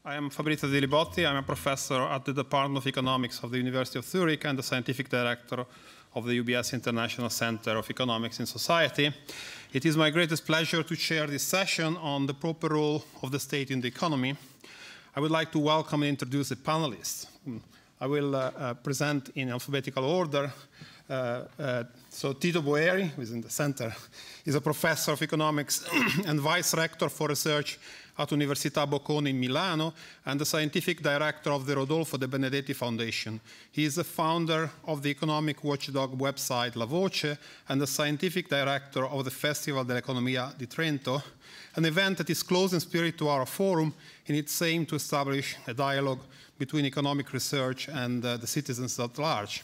I am Fabrizio Zilibotti. I'm a professor at the Department of Economics of the University of Zurich and the scientific director of the UBS International Center of Economics in Society. It is my greatest pleasure to chair this session on the proper role of the state in the economy. I would like to welcome and introduce the panelists. I will present in alphabetical order. So Tito Boeri, who is in the center, is a professor of economics and vice rector for research at Università Bocconi in Milano and the scientific director of the Rodolfo De Benedetti Foundation. He is the founder of the economic watchdog website La Voce and the scientific director of the Festival dell'Economia di Trento, an event that is close in spirit to our forum in its aim to establish a dialogue between economic research and the citizens at large.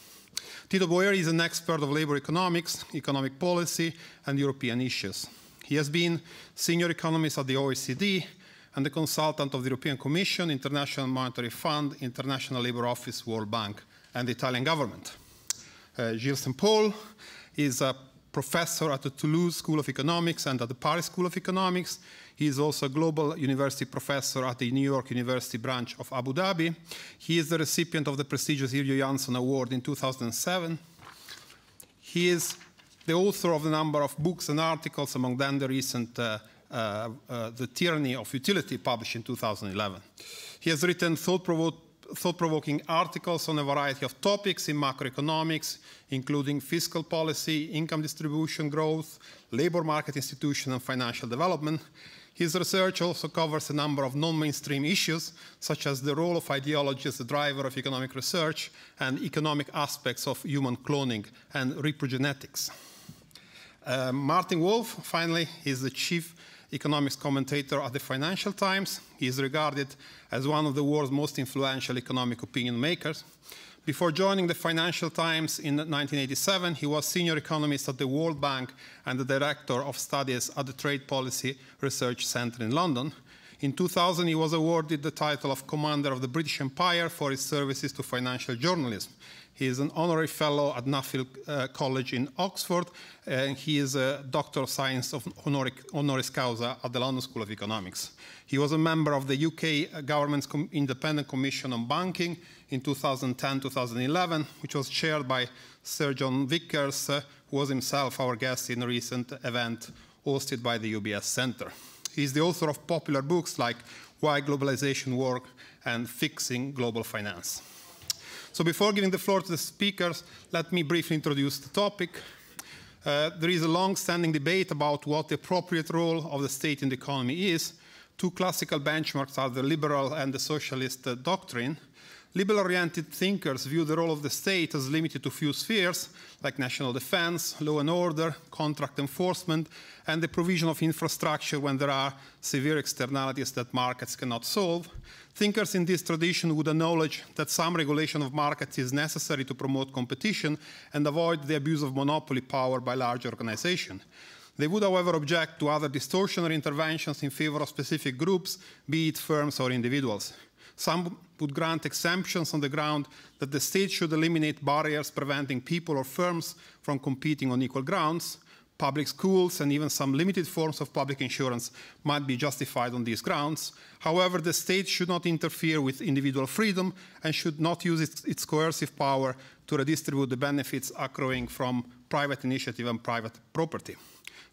Tito Boeri is an expert of labor economics, economic policy, and European issues. He has been senior economist at the OECD and the consultant of the European Commission, International Monetary Fund, International Labour Office, World Bank, and the Italian government. Gilles is a professor at the Toulouse School of Economics and at the Paris School of Economics. He is also a global university professor at the New York University branch of Abu Dhabi. He is the recipient of the prestigious Iljo Jansson Award in 2007. He is the author of a number of books and articles, among them the recent The Tyranny of Utility, published in 2011. He has written thought-provoking articles on a variety of topics in macroeconomics, including fiscal policy, income distribution growth, labor market institution, and financial development. His research also covers a number of non-mainstream issues, such as the role of ideology as the driver of economic research and economic aspects of human cloning and reprogenetics. Martin Wolf, finally, is the chief economics commentator at the Financial Times. He is regarded as one of the world's most influential economic opinion makers. Before joining the Financial Times in 1987, he was senior economist at the World Bank and the director of studies at the Trade Policy Research Centre in London. In 2000, he was awarded the title of Commander of the British Empire for his services to financial journalism. He is an honorary fellow at Nuffield College in Oxford, and he is a Doctor of Science of Honoris Causa at the London School of Economics. He was a member of the UK government's Independent Commission on Banking in 2010-2011, which was chaired by Sir John Vickers, who was himself our guest in a recent event hosted by the UBS Centre. He is the author of popular books like Why Globalization Works and Fixing Global Finance. So before giving the floor to the speakers, let me briefly introduce the topic. There is a long-standing debate about what the appropriate role of the state in the economy is. Two classical benchmarks are the liberal and the socialist doctrine. Liberal-oriented thinkers view the role of the state as limited to few spheres, like national defense, law and order, contract enforcement, and the provision of infrastructure when there are severe externalities that markets cannot solve. Thinkers in this tradition would acknowledge that some regulation of markets is necessary to promote competition and avoid the abuse of monopoly power by large organizations. They would, however, object to other distortionary interventions in favor of specific groups, be it firms or individuals. Some would grant exemptions on the ground that the state should eliminate barriers preventing people or firms from competing on equal grounds. Public schools and even some limited forms of public insurance might be justified on these grounds. However, the state should not interfere with individual freedom and should not use its coercive power to redistribute the benefits accruing from private initiative and private property.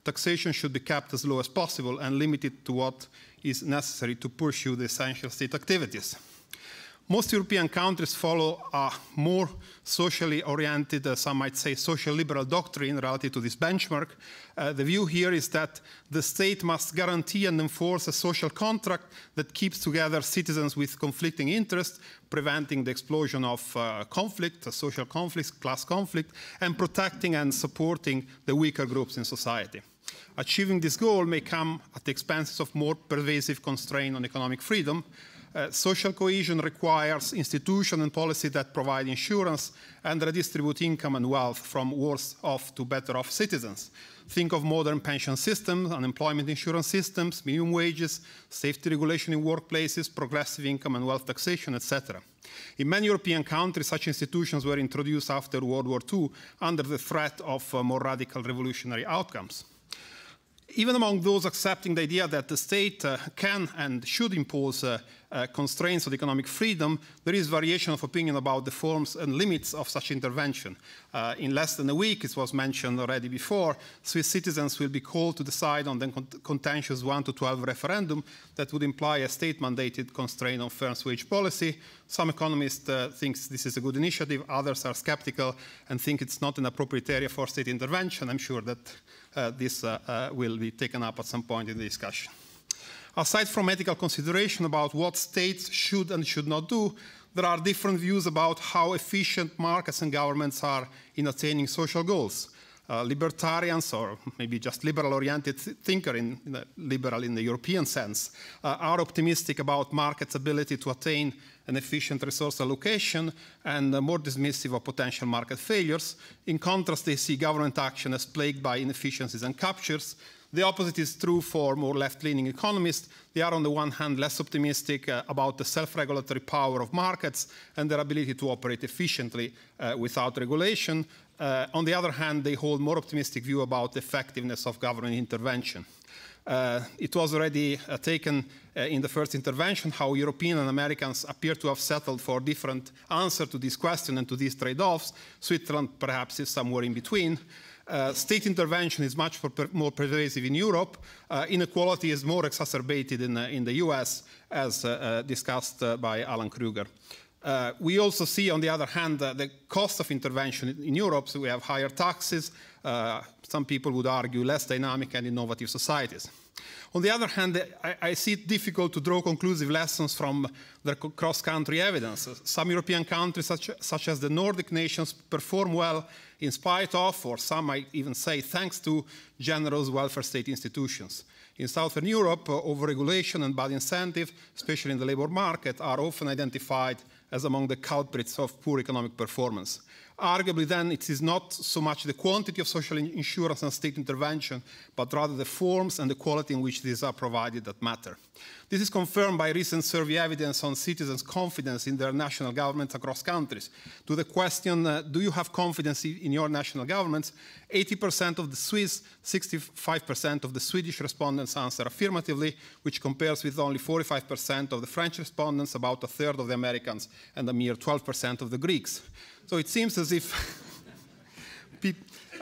Taxation should be kept as low as possible and limited to what is necessary to pursue the essential state activities. Most European countries follow a more socially oriented, some might say social liberal doctrine relative to this benchmark. The view here is that the state must guarantee and enforce a social contract that keeps together citizens with conflicting interests, preventing the explosion of conflict, social conflicts, class conflict, and protecting and supporting the weaker groups in society. Achieving this goal may come at the expense of more pervasive constraint on economic freedom. Social cohesion requires institutions and policy that provide insurance and redistribute income and wealth from worse off to better off citizens. Think of modern pension systems, unemployment insurance systems, minimum wages, safety regulation in workplaces, progressive income and wealth taxation, etc. In many European countries, such institutions were introduced after World War II under the threat of more radical revolutionary outcomes. Even among those accepting the idea that the state can and should impose constraints on economic freedom, there is variation of opinion about the forms and limits of such intervention. In less than a week, it was mentioned already before, Swiss citizens will be called to decide on the contentious 1 to 12 referendum that would imply a state-mandated constraint on firms' wage policy. Some economists think this is a good initiative, others are skeptical and think it's not an appropriate area for state intervention. I'm sure that this will be taken up at some point in the discussion. Aside from ethical consideration about what states should and should not do, there are different views about how efficient markets and governments are in attaining social goals. Libertarians, or maybe just liberal-oriented thinkers, liberal in the European sense, are optimistic about markets' ability to attain an efficient resource allocation and more dismissive of potential market failures. In contrast, they see government action as plagued by inefficiencies and captures. The opposite is true for more left-leaning economists. They are, on the one hand, less optimistic about the self-regulatory power of markets and their ability to operate efficiently without regulation. On the other hand, they hold more optimistic view about the effectiveness of government intervention. It was already taken in the first intervention how European and Americans appear to have settled for different answers to this question and to these trade-offs. Switzerland perhaps is somewhere in between. State intervention is much more pervasive in Europe. Inequality is more exacerbated in the US, as discussed by Alan Kruger. We also see, on the other hand, the cost of intervention in Europe. So we have higher taxes. Some people would argue less dynamic and innovative societies. On the other hand, I see it difficult to draw conclusive lessons from the cross-country evidence. Some European countries, such as the Nordic nations, perform well in spite of, or some might even say thanks to, generous welfare state institutions. In Southern Europe, overregulation and bad incentive, especially in the labor market, are often identified as among the culprits of poor economic performance. Arguably, then, it is not so much the quantity of social insurance and state intervention, but rather the forms and the quality in which these are provided that matter. This is confirmed by recent survey evidence on citizens' confidence in their national governments across countries. To the question, do you have confidence in your national governments, 80% of the Swiss, 65% of the Swedish respondents answer affirmatively, which compares with only 45% of the French respondents, about a third of the Americans, and a mere 12% of the Greeks. So it seems as if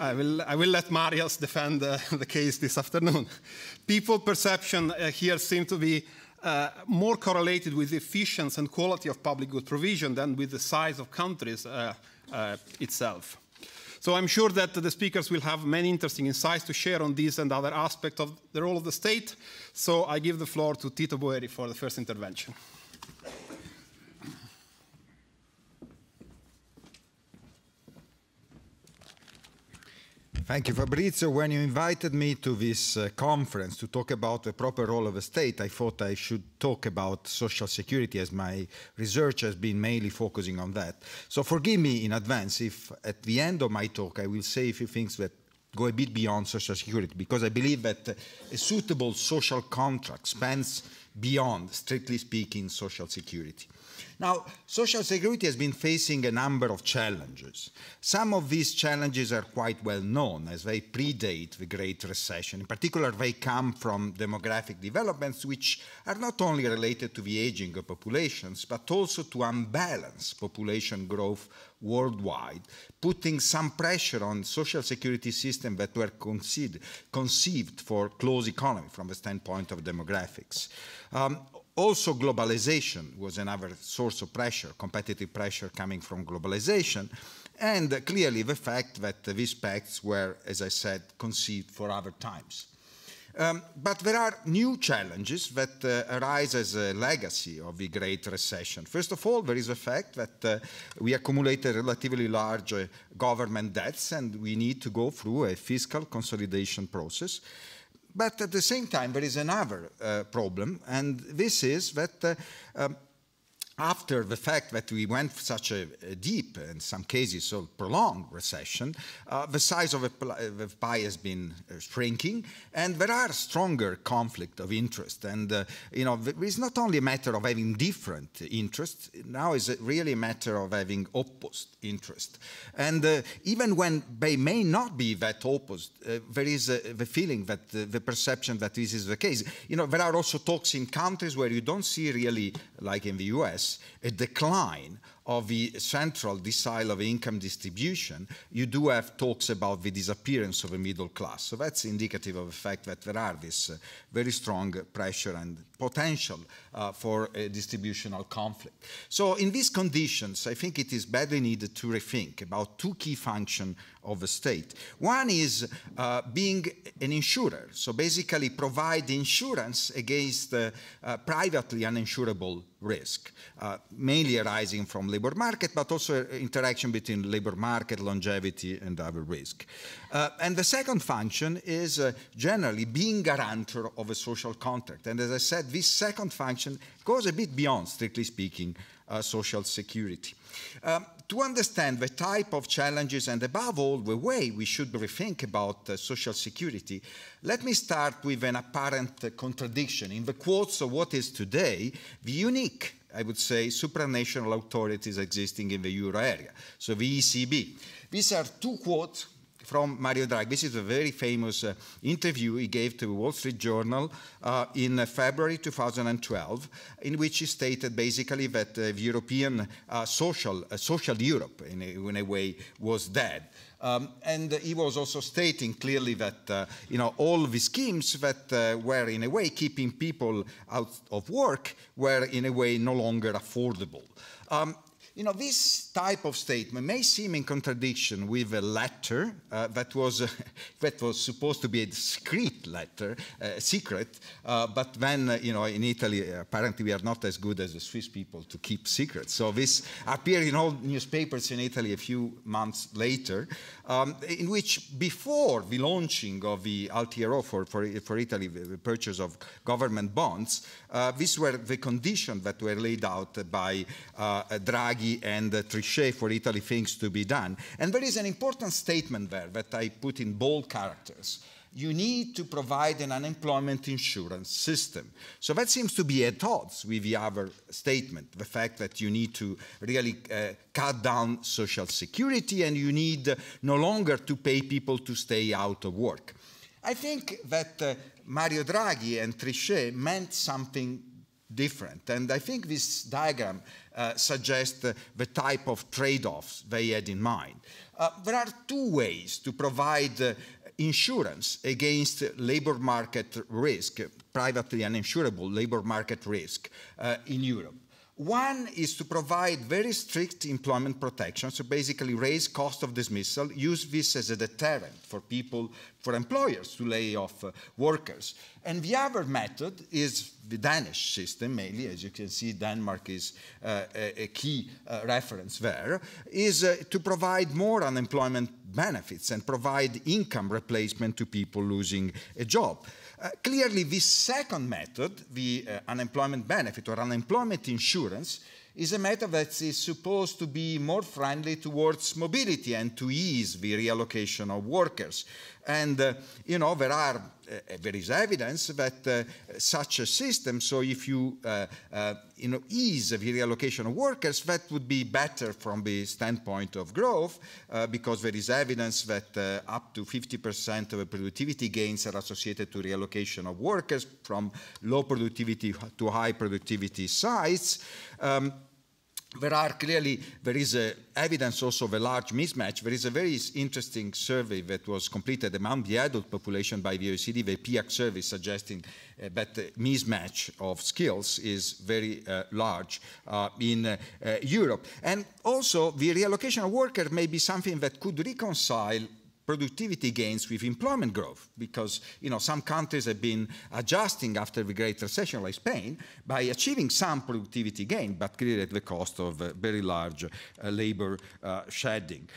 I will let Marius defend the case this afternoon. People perception here seem to be more correlated with the efficiency and quality of public good provision than with the size of countries itself. So I'm sure that the speakers will have many interesting insights to share on these and other aspects of the role of the state. So I give the floor to Tito Boeri for the first intervention. Thank you, Fabrizio. When you invited me to this conference to talk about the proper role of a state, I thought I should talk about social security, as my research has been mainly focusing on that. So forgive me in advance if at the end of my talk I will say a few things that go a bit beyond social security, because I believe that a suitable social contract spans beyond, strictly speaking, social security. Now, social security has been facing a number of challenges. Some of these challenges are quite well known, as they predate the Great Recession. In particular, they come from demographic developments which are not only related to the aging of populations, but also to unbalanced population growth worldwide, putting some pressure on social security systems that were conceived for closed economy from the standpoint of demographics. Also, globalization was another source of pressure, competitive pressure coming from globalization, and clearly the fact that these pacts were, as I said, conceived for other times. But there are new challenges that arise as a legacy of the Great Recession. First of all, there is the fact that we accumulated relatively large government debts, and we need to go through a fiscal consolidation process. But at the same time, there is another problem, and this is that after the fact that we went such a deep, in some cases so prolonged recession, the size of the pie has been shrinking, and there are stronger conflict of interest. And it's not only a matter of having different interests, now it's really a matter of having opposed interest. And even when they may not be that opposed, there is the feeling that the perception that this is the case. There are also talks in countries where you don't see really, like in the US, a decline of the central decile of income distribution. You do have talks about the disappearance of a middle class. So that's indicative of the fact that there are this very strong pressure and potential for a distributional conflict. So in these conditions, I think it is badly needed to rethink about two key functions of the state. One is being an insurer, so basically provide insurance against privately uninsurable risk, mainly arising from labor market, but also interaction between labor market, longevity, and other risk. And the second function is generally being guarantor of a social contract. And as I said, this second function goes a bit beyond, strictly speaking, social security. To understand the type of challenges and above all the way we should rethink about social security, let me start with an apparent contradiction in the quotes of what is today the unique, I would say, supranational authorities existing in the euro area, so the ECB. These are two quotes from Mario Draghi. This is a very famous interview he gave to the Wall Street Journal in February 2012, in which he stated basically that the European social Europe, in a way, was dead. And he was also stating clearly that all the schemes that were in a way keeping people out of work were in a way no longer affordable. This type of statement may seem in contradiction with a letter that was supposed to be a discreet letter, secret, but then, in Italy, apparently we are not as good as the Swiss people to keep secrets. So this appeared in all newspapers in Italy a few months later, in which before the launching of the LTRO for Italy, the purchase of government bonds, these were the conditions that were laid out by Draghi and Trichet for Italy, things to be done. And there is an important statement there that I put in bold characters. You need to provide an unemployment insurance system. So that seems to be at odds with the other statement, the fact that you need to really cut down social security and you need no longer to pay people to stay out of work. I think that Mario Draghi and Trichet meant something different. And I think this diagram suggests the type of trade-offs they had in mind. There are two ways to provide insurance against labor market risk, privately uninsurable labor market risk in Europe. One is to provide very strict employment protection, so basically raise cost of dismissal, use this as a deterrent for people, for employers to lay off workers. And the other method is the Danish system, mainly, as you can see, Denmark is a key reference there, is to provide more unemployment benefits and provide income replacement to people losing a job. Clearly, this second method, the unemployment benefit or unemployment insurance, is a method that is supposed to be more friendly towards mobility and to ease the reallocation of workers. And, there is evidence that such a system, so if you, ease the reallocation of workers, that would be better from the standpoint of growth, because there is evidence that up to 50% of the productivity gains are associated to reallocation of workers from low productivity to high productivity sites. There is evidence also of a large mismatch. There is a very interesting survey that was completed among the adult population by the OECD, the PIAC survey, suggesting that the mismatch of skills is very large in Europe. And also, the reallocation of workers may be something that could reconcile productivity gains with employment growth, because some countries have been adjusting after the Great Recession, like Spain, by achieving some productivity gain, but clearly at the cost of very large labor shedding.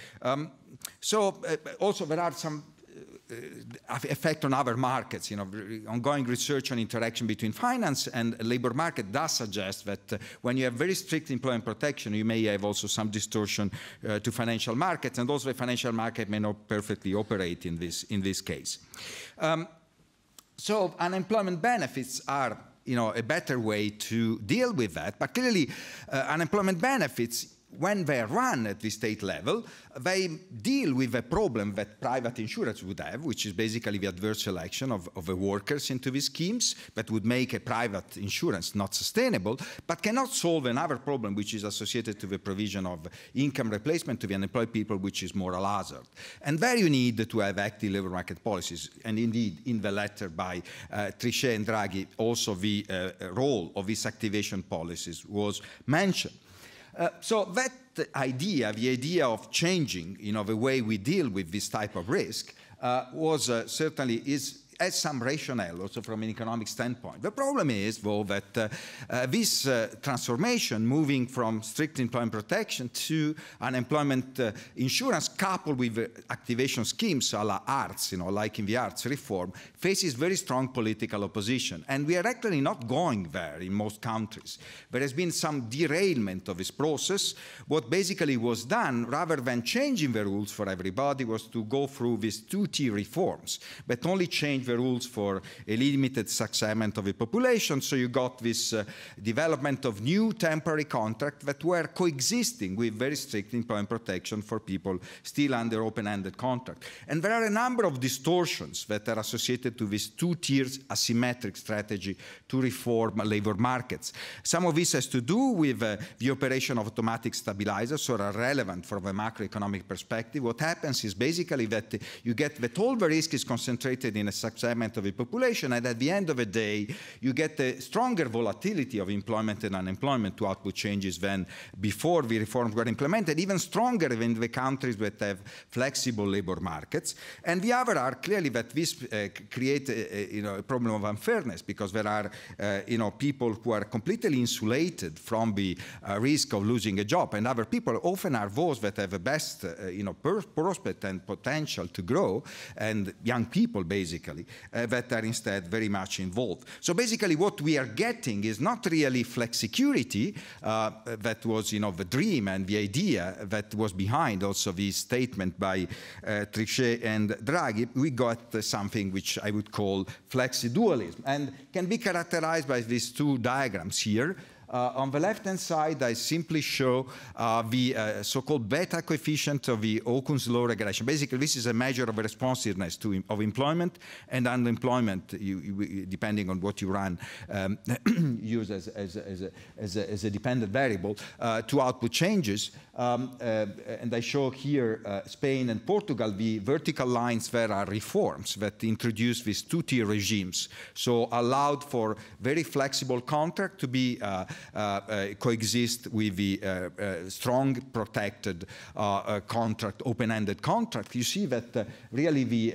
Also there are some effect on other markets. Ongoing research on interaction between finance and labor market does suggest that when you have very strict employment protection, you may have also some distortion to financial markets, and also the financial market may not perfectly operate in this case. So unemployment benefits are a better way to deal with that, but clearly unemployment benefits, when they run at the state level, they deal with a problem that private insurers would have, which is basically the adverse selection of the workers into these schemes that would make a private insurance not sustainable, but cannot solve another problem which is associated to the provision of income replacement to the unemployed people, which is moral hazard. And there you need to have active labor market policies. And indeed, in the letter by Trichet and Draghi, also the role of these activation policies was mentioned. So that idea, the idea of changing, the way we deal with this type of risk, was certainly has some rationale also from an economic standpoint. The problem is, though, that this transformation, moving from strict employment protection to unemployment insurance, coupled with activation schemes a la arts, like in the arts reform, faces very strong political opposition. And we are actually not going there in most countries. There has been some derailment of this process. What basically was done, rather than changing the rules for everybody, was to go through these two-tier reforms, but only change the rules for a limited segment of the population. So you got this development of new temporary contracts that were coexisting with very strict employment protection for people still under open-ended contract. And there are a number of distortions that are associated to this two-tier asymmetric strategy to reform labor markets. Some of this has to do with the operation of automatic stabilizers, so are relevant from a macroeconomic perspective. What happens is basically that you get that all the risk is concentrated in a segment of the population, and at the end of the day, you get a stronger volatility of employment and unemployment to output changes than before the reforms were implemented, even stronger than the countries that have flexible labor markets. And the other are clearly that this creates a problem of unfairness, because there are people who are completely insulated from the risk of losing a job, and other people often are those that have the best prospect and potential to grow, and young people basically that are instead very much involved. So basically what we are getting is not really flexicurity, that was the dream and the idea that was behind also the statement by Trichet and Draghi. We got something which I would call flexidualism, and can be characterized by these two diagrams here. On the left-hand side, I simply show the so-called beta coefficient of the Okun's law regression. Basically, this is a measure of responsiveness of employment and unemployment, depending on what you run, use as a dependent variable to output changes. And I show here Spain and Portugal. The vertical lines there are reforms that introduced these two-tier regimes, so allowed for very flexible contract to be coexist with the strong protected contract, open-ended contract. You see that really the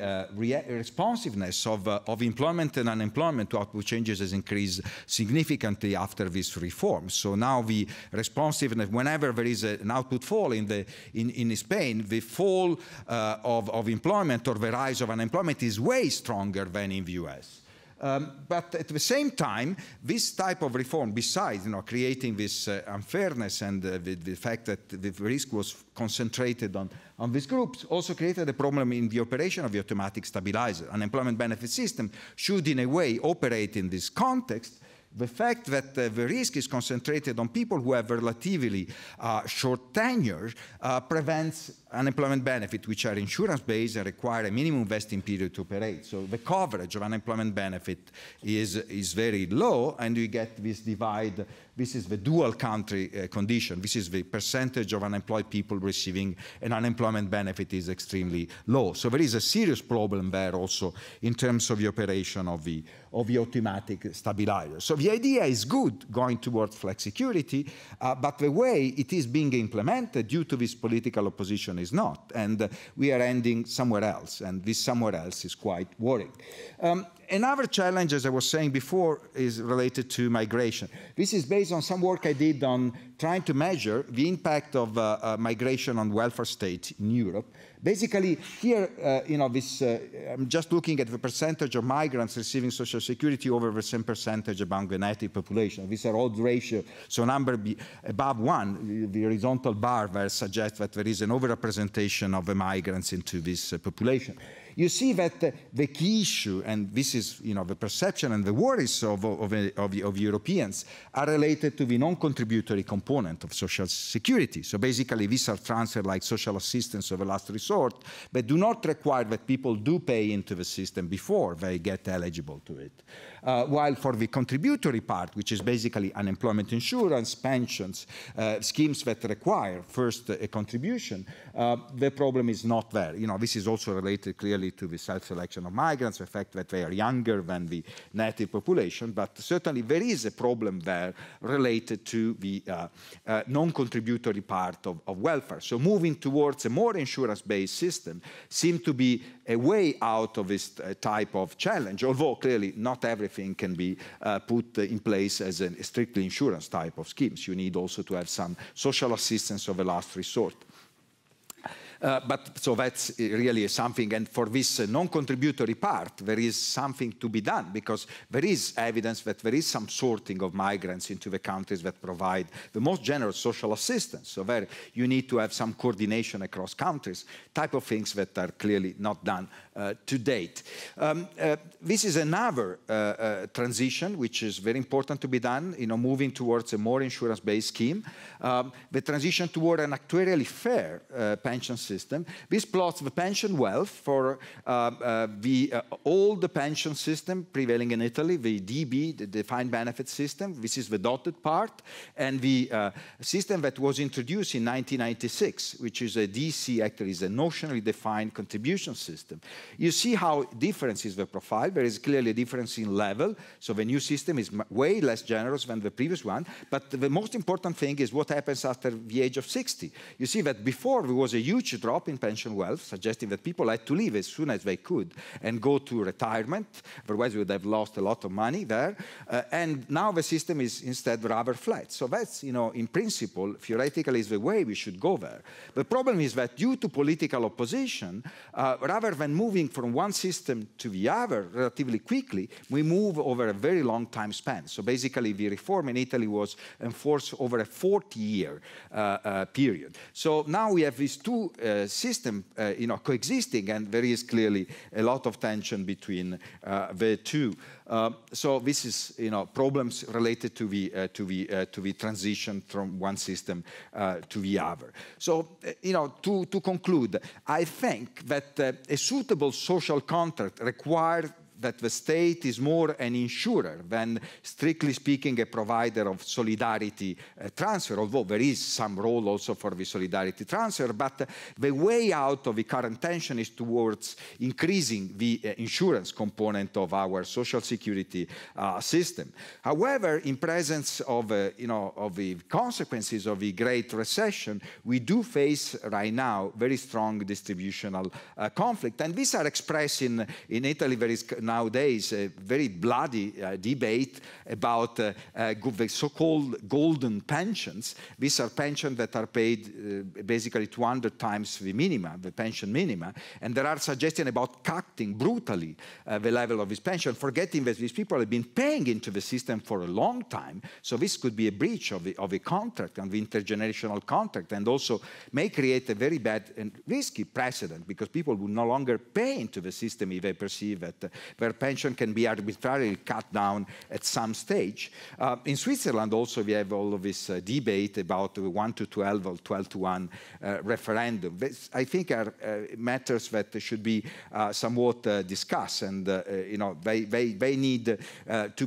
responsiveness of employment and unemployment to output changes has increased significantly after this reform. So now the responsiveness, whenever there is an output fall in Spain, the fall of employment or the rise of unemployment is way stronger than in the US. But at the same time, this type of reform, besides creating this unfairness and the fact that the risk was concentrated on these groups, also created a problem in the operation of the automatic stabilizer. Unemployment benefit system should, in a way, operate in this context. The fact that the risk is concentrated on people who have relatively short tenure prevents unemployment benefit, which are insurance-based and require a minimum vesting period to operate. So the coverage of unemployment benefit is very low, and you get this divide. This is the dual country condition. This is the percentage of unemployed people receiving an unemployment benefit is extremely low. So there is a serious problem there also in terms of the operation of the automatic stabilizer. So the idea is good, going towards flexicurity, but the way it is being implemented due to this political opposition is not. And we are ending somewhere else, and this somewhere else is quite worrying. Another challenge, as I was saying before, is related to migration. This is based on some work I did on trying to measure the impact of migration on welfare state in Europe. Basically, here, I'm just looking at the percentage of migrants receiving social security over the same percentage among the native population. These are odd ratio, so number above 1, the horizontal bar there suggests that there is an overrepresentation of the migrants into this population. You see that the key issue, and this is the perception and the worries of Europeans, are related to the non-contributory component of social security. So basically, these are transferred like social assistance of a last resort, but do not require that people do pay into the system before they get eligible to it. While for the contributory part, which is basically unemployment insurance, pensions, schemes that require first a contribution, the problem is not there. This is also related clearly to the self-selection of migrants, the fact that they are younger than the native population, but certainly there is a problem there related to the non-contributory part of welfare. So moving towards a more insurance-based system seems to be a way out of this type of challenge, although clearly not everything can be put in place as a strictly insurance type of schemes. You need also to have some social assistance of a last resort. But so that's really something, and for this non-contributory part, there is something to be done, because there is evidence that there is some sorting of migrants into the countries that provide the most generous social assistance. So there you need to have some coordination across countries, type of things that are clearly not done to date. This is another transition which is very important to be done, moving towards a more insurance-based scheme. The transition toward an actuarially fair pension system. This plots the pension wealth for the old pension system prevailing in Italy, the DB, the defined benefit system. This is the dotted part, and the system that was introduced in 1996, which is a DC, actually is a notionally defined contribution system. You see how different is the profile. There is clearly a difference in level, so the new system is way less generous than the previous one, but the most important thing is what happens after the age of 60. You see that before there was a huge drop in pension wealth, suggesting that people had to leave as soon as they could and go to retirement, otherwise we would have lost a lot of money there, and now the system is instead rather flat. So that's, in principle, theoretically is the way we should go there. The problem is that due to political opposition, rather than moving from one system to the other relatively quickly, we move over a very long time span. So basically the reform in Italy was enforced over a 40-year period. So now we have these two systems coexisting, and there is clearly a lot of tension between the two. So this is problems related to the transition from one system to the other. So to conclude, I think that a suitable social contract requires that the state is more an insurer than, strictly speaking, a provider of solidarity transfer, although there is some role also for the solidarity transfer, but the way out of the current tension is towards increasing the insurance component of our social security system. However, in presence of the consequences of the Great Recession, we do face right now very strong distributional conflict, and these are expressed in Italy. There is nowadays a very bloody debate about the so-called golden pensions. These are pensions that are paid basically 200 times the minima, the pension minima, and there are suggestions about cutting brutally the level of this pension, forgetting that these people have been paying into the system for a long time, so this could be a breach of the contract, and the intergenerational contract, and also may create a very bad and risky precedent, because people will no longer pay into the system if they perceive that their pension can be arbitrarily cut down at some stage. In Switzerland also we have all of this debate about the 1 to 12 or 12 to 1 referendum. This, I think, are matters that should be somewhat discussed, and they need to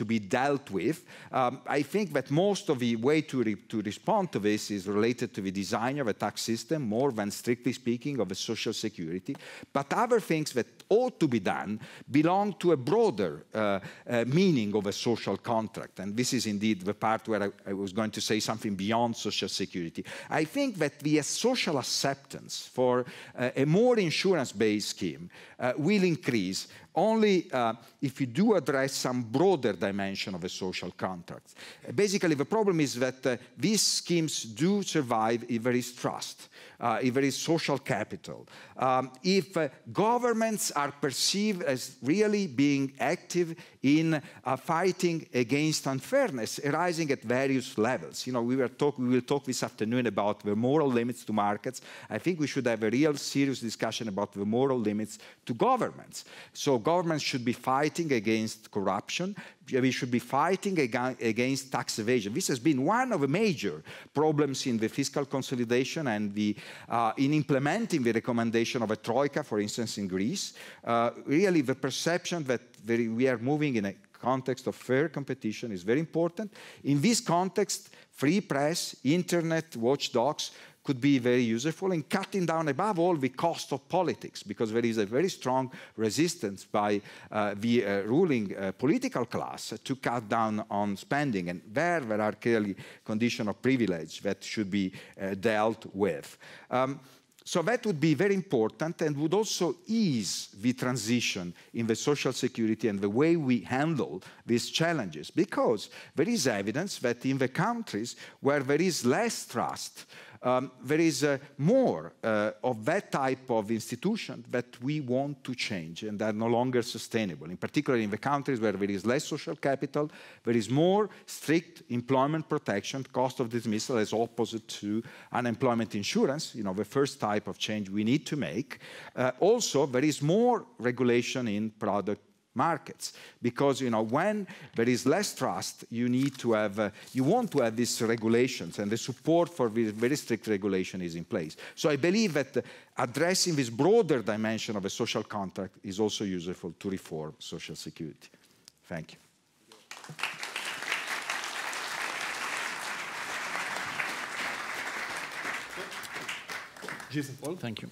be dealt with. I think that most of the way to respond to this is related to the design of a tax system more than, strictly speaking, of a social security, but other things that ought to be done belong to a broader meaning of a social contract, and this is indeed the part where I was going to say something beyond social security. I think that the social acceptance for a more insurance-based scheme will increase only if we do address some broader dimension of a social contract. Basically, the problem is that these schemes do survive if there is trust, if there is social capital, if governments are perceived as really being active in fighting against unfairness arising at various levels. You know, we will talk this afternoon about the moral limits to markets. I think we should have a real serious discussion about the moral limits to governments. So governments should be fighting against corruption. We should be fighting against tax evasion. This has been one of the major problems in the fiscal consolidation and in implementing the recommendation of a troika, for instance, in Greece. Really, the perception that we are moving in a context of fair competition is very important. In this context, free press, internet, watchdogs could be very useful in cutting down, above all, the cost of politics, because there is a very strong resistance by the ruling political class to cut down on spending, and there are clearly conditions of privilege that should be dealt with. So that would be very important and would also ease the transition in the social security and the way we handle these challenges, because there is evidence that in the countries where there is less trust, there is more of that type of institution that we want to change and are no longer sustainable. In particular, in the countries where there is less social capital, there is more strict employment protection, cost of dismissal as opposite to unemployment insurance, you know, the first type of change we need to make. Also, there is more regulation in product markets, because, you know, when there is less trust, you need to have, you want to have these regulations, and the support for this very strict regulation is in place. So I believe that addressing this broader dimension of a social contract is also useful to reform social security. Thank you. Gilles. Thank you.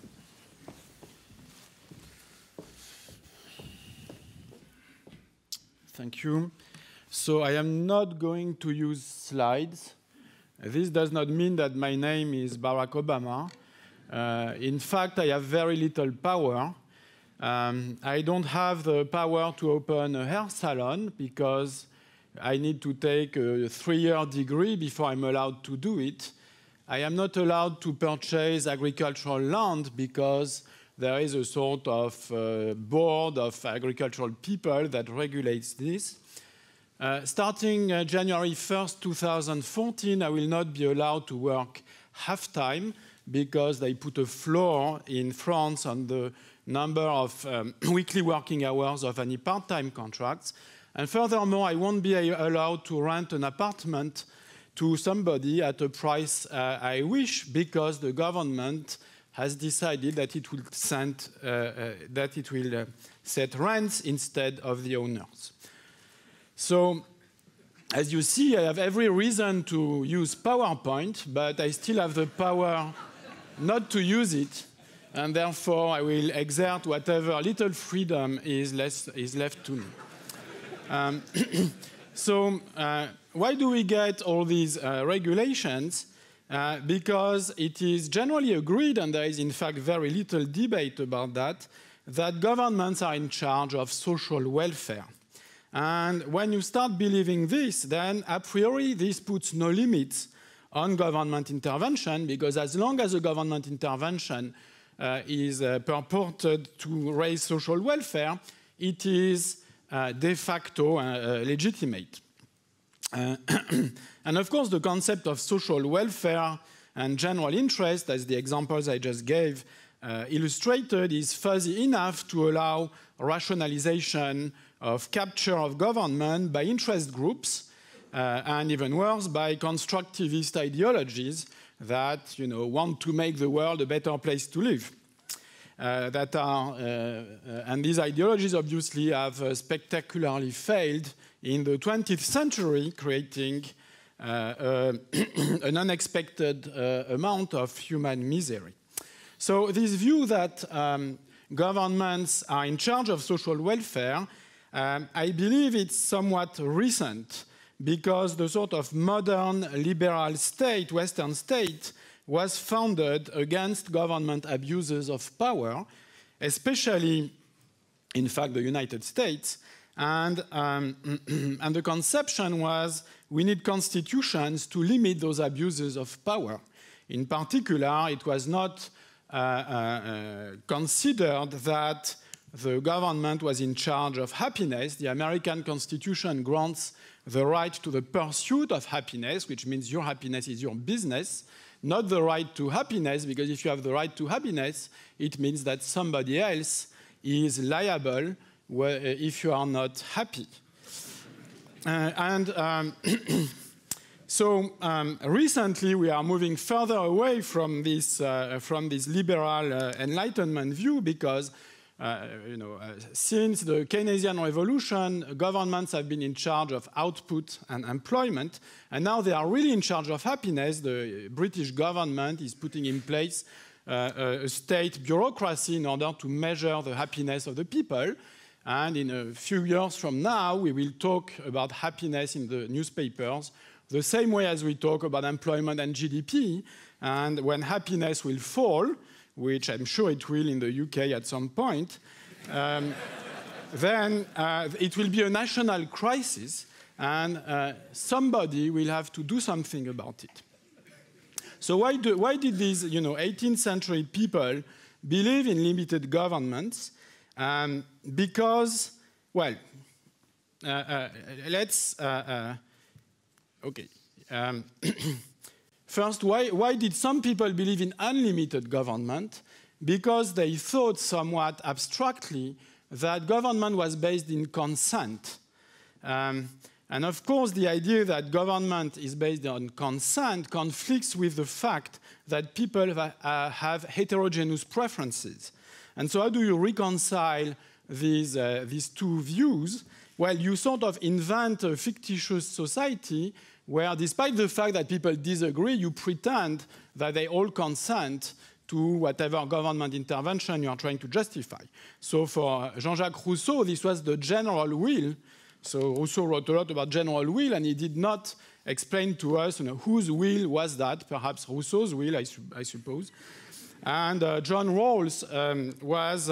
Thank you. So I am not going to use slides. This does not mean that my name is Barack Obama. In fact, I have very little power. I don't have the power to open a hair salon because I need to take a 3-year degree before I'm allowed to do it. I am not allowed to purchase agricultural land because there is a sort of board of agricultural people that regulates this. Starting January 1st, 2014, I will not be allowed to work half-time because they put a floor in France on the number of weekly working hours of any part-time contracts. And furthermore, I won't be allowed to rent an apartment to somebody at a price I wish, because the government has decided that it will set rents instead of the owners. So, as you see, I have every reason to use PowerPoint, but I still have the power not to use it, and therefore I will exert whatever little freedom is left to me. So, why do we get all these regulations? Because it is generally agreed, and there is in fact very little debate about that governments are in charge of social welfare. And when you start believing this, then a priori this puts no limits on government intervention, because as long as a government intervention is purported to raise social welfare, it is de facto legitimate. And of course, the concept of social welfare and general interest, as the examples I just gave illustrated, is fuzzy enough to allow rationalization of capture of government by interest groups, and even worse, by constructivist ideologies that, you know, want to make the world a better place to live. And these ideologies obviously have spectacularly failed in the 20th century, creating an unexpected amount of human misery. So this view that governments are in charge of social welfare, I believe it's somewhat recent, because the sort of modern liberal state, Western state, was founded against government abuses of power, especially in fact, the United States. And, and the conception was we need constitutions to limit those abuses of power. In particular, it was not considered that the government was in charge of happiness. The American Constitution grants the right to the pursuit of happiness, which means your happiness is your business, not the right to happiness, because if you have the right to happiness, it means that somebody else is liable if you are not happy. So recently we are moving further away from this liberal Enlightenment view because since the Keynesian revolution, governments have been in charge of output and employment, and now they are really in charge of happiness. The British government is putting in place a state bureaucracy in order to measure the happiness of the people. And in a few years from now, we will talk about happiness in the newspapers the same way as we talk about employment and GDP. And when happiness will fall, which I'm sure it will in the UK at some point, then it will be a national crisis, and somebody will have to do something about it. So why did these 18th century people believe in limited governments? Because, well, let's, okay. First, why did some people believe in unlimited government? Because they thought somewhat abstractly that government was based in consent. And of course, the idea that government is based on consent conflicts with the fact that people have heterogeneous preferences. And so how do you reconcile these two views? Well, you sort of invent a fictitious society where, despite the fact that people disagree, you pretend that they all consent to whatever government intervention you are trying to justify. So for Jean-Jacques Rousseau, this was the general will. So Rousseau wrote a lot about general will, and he did not explain to us whose will was that, perhaps Rousseau's will, I suppose. And John Rawls was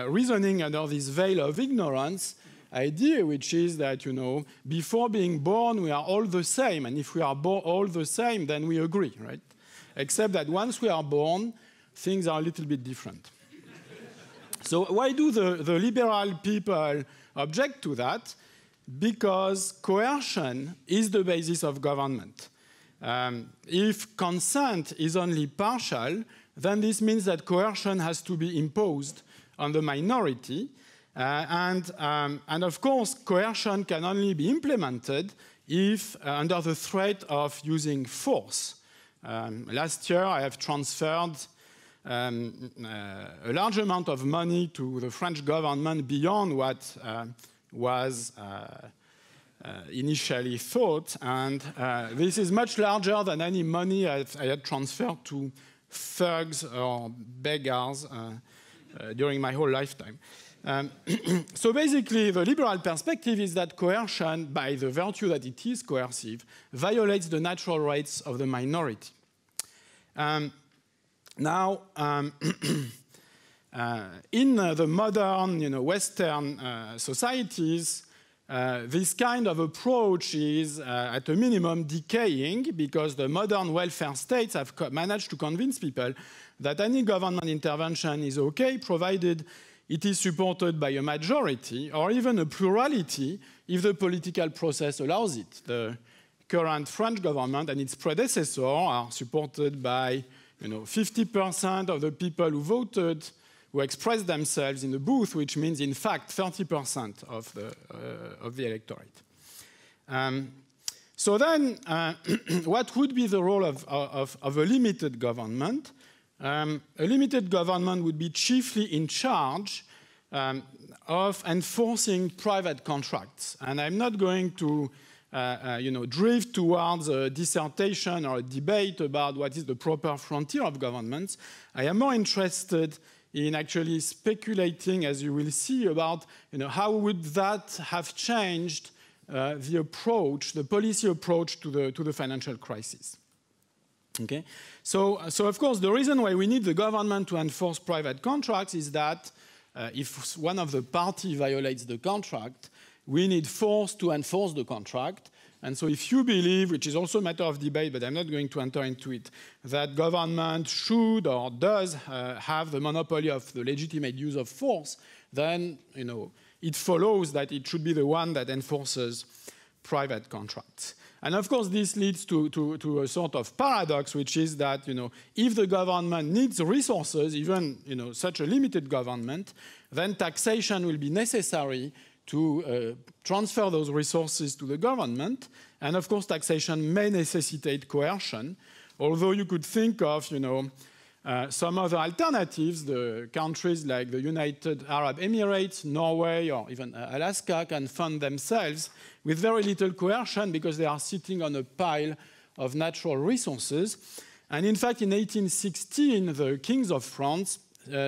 reasoning under this veil of ignorance idea, which is that, before being born, we are all the same. And if we are all the same, then we agree, right? Except that once we are born, things are a little bit different. So why do the liberal people object to that? Because coercion is the basis of government. If consent is only partial, then this means that coercion has to be imposed on the minority. And of course, coercion can only be implemented if under the threat of using force. Last year, I have transferred a large amount of money to the French government beyond what was initially thought. And this is much larger than any money I had transferred to thugs or beggars during my whole lifetime. So basically, the liberal perspective is that coercion, by the virtue that it is coercive, violates the natural rights of the minority. Now, in the modern, Western societies, this kind of approach is, at a minimum, decaying because the modern welfare states have managed to convince people that any government intervention is okay, provided it is supported by a majority or even a plurality if the political process allows it. The current French government and its predecessor are supported by 50% of the people who voted, who expressed themselves in the booth, which means, in fact, 30% of the electorate. So then, what would be the role of a limited government? A limited government would be chiefly in charge of enforcing private contracts. And I'm not going to drift towards a dissertation or a debate about what is the proper frontier of governments. I am more interested in actually speculating, as you will see, about how would that have changed the approach, the policy approach to the financial crisis. Okay, so of course the reason why we need the government to enforce private contracts is that if one of the party violates the contract, we need force to enforce the contract. And so if you believe, which is also a matter of debate, but I'm not going to enter into it, that government should or does have the monopoly of the legitimate use of force, then it follows that it should be the one that enforces private contracts. And of course, this leads to a sort of paradox, which is that if the government needs resources, even such a limited government, then taxation will be necessary to transfer those resources to the government. And of course, taxation may necessitate coercion, although you could think of some other alternatives. The countries like the United Arab Emirates, Norway, or even Alaska can fund themselves with very little coercion because they are sitting on a pile of natural resources. And in fact, in 1816, the kings of France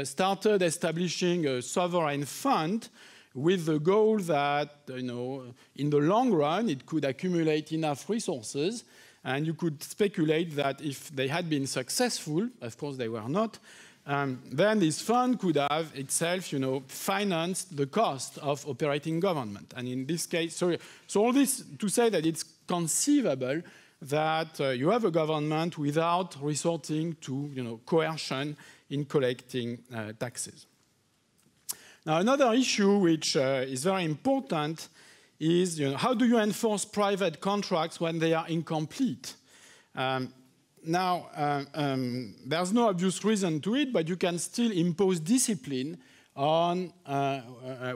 started establishing a sovereign fund with the goal that, in the long run, it could accumulate enough resources. And you could speculate that if they had been successful, of course they were not, then this fund could have itself, financed the cost of operating government. And in this case, so all this to say that it's conceivable that you have a government without resorting to, coercion in collecting taxes. Now, another issue which is very important is how do you enforce private contracts when they are incomplete? Now, there's no obvious reason to it, but you can still impose discipline on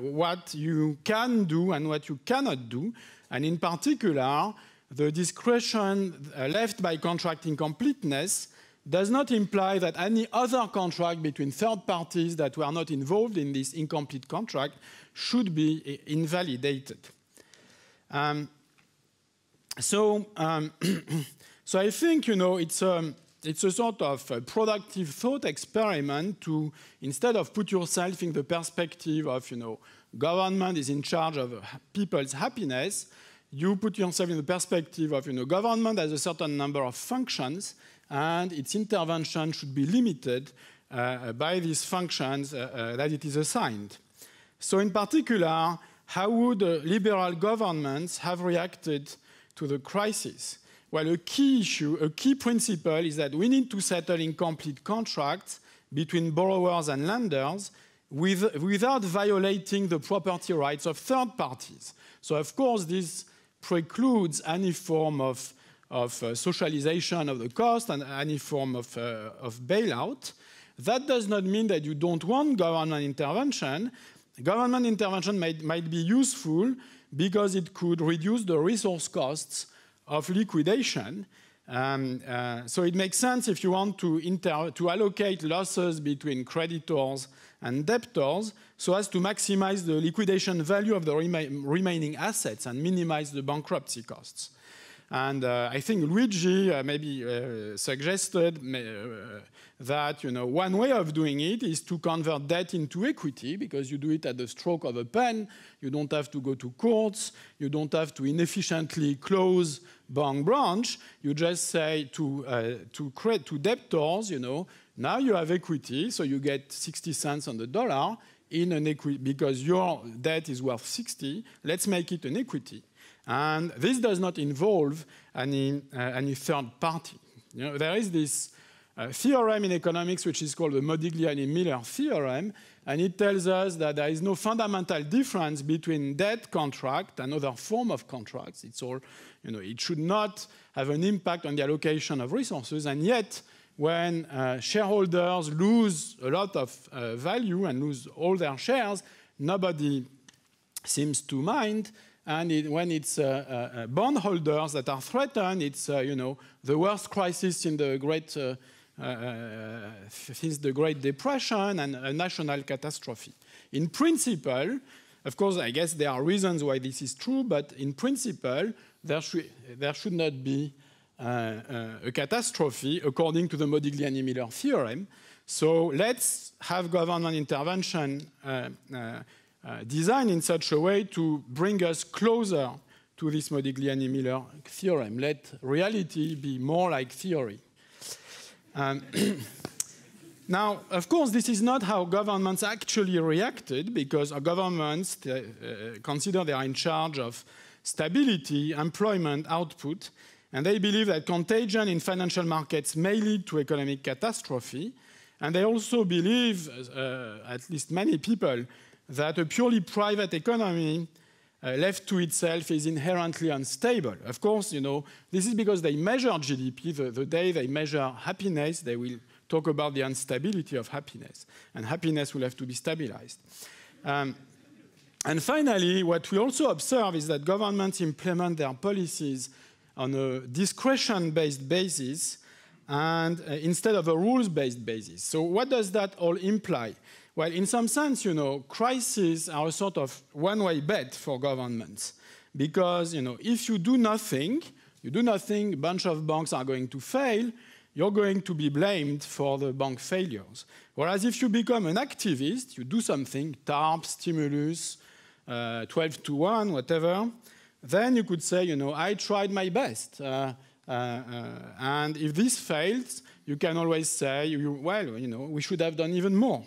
what you can do and what you cannot do. And in particular, the discretion left by contract incompleteness does not imply that any other contract between third parties that were not involved in this incomplete contract should be invalidated. So I think, it's a sort of a productive thought experiment to, instead of put yourself in the perspective of, government is in charge of people's happiness, you put yourself in the perspective of, government has a certain number of functions, and its intervention should be limited by these functions that it is assigned. So in particular, how would liberal governments have reacted to the crisis? Well, a key issue, a key principle is that we need to settle incomplete contracts between borrowers and lenders without violating the property rights of third parties. So, of course, this precludes any form of socialization of the cost and any form of bailout. That does not mean that you don't want government intervention. Government intervention might be useful because it could reduce the resource costs of liquidation. So it makes sense if you want to allocate losses between creditors and debtors so as to maximize the liquidation value of the remaining assets and minimize the bankruptcy costs. And I think Luigi maybe suggested that one way of doing it is to convert debt into equity, because you do it at the stroke of a pen. You don't have to go to courts. You don't have to inefficiently close bank branch. You just say to debtors, now you have equity, so you get 60 cents on the dollar in an equity because your debt is worth 60. Let's make it an equity. And this does not involve any third party. There is this theorem in economics which is called the Modigliani-Miller theorem, and it tells us that there is no fundamental difference between debt contract and other form of contracts. It's all, it should not have an impact on the allocation of resources, and yet when shareholders lose a lot of value and lose all their shares, nobody seems to mind. And when it's bondholders that are threatened, it's the worst crisis in the since the Great Depression and a national catastrophe. In principle, of course, I guess there are reasons why this is true, but in principle, there should not be a catastrophe according to the Modigliani-Miller theorem. So let's have government intervention designed in such a way to bring us closer to this Modigliani-Miller theorem. Let reality be more like theory. Now, of course, this is not how governments actually reacted, because our governments consider they are in charge of stability, employment, output, and they believe that contagion in financial markets may lead to economic catastrophe. And they also believe, at least many people, that a purely private economy left to itself is inherently unstable. Of course, you know, this is because they measure GDP. The day they measure happiness, they will talk about the instability of happiness, and happiness will have to be stabilized. And finally, what we also observe is that governments implement their policies on a discretion-based basis and instead of a rules-based basis. So what does that all imply? Well, in some sense, you know, crises are a sort of one-way bet for governments, because, you know, if you do nothing, a bunch of banks are going to fail, you're going to be blamed for the bank failures. Whereas if you become an activist, you do something, TARP, stimulus, 12-to-1, whatever, then you could say, you know, I tried my best. And if this fails, you can always say, well, you know, we should have done even more.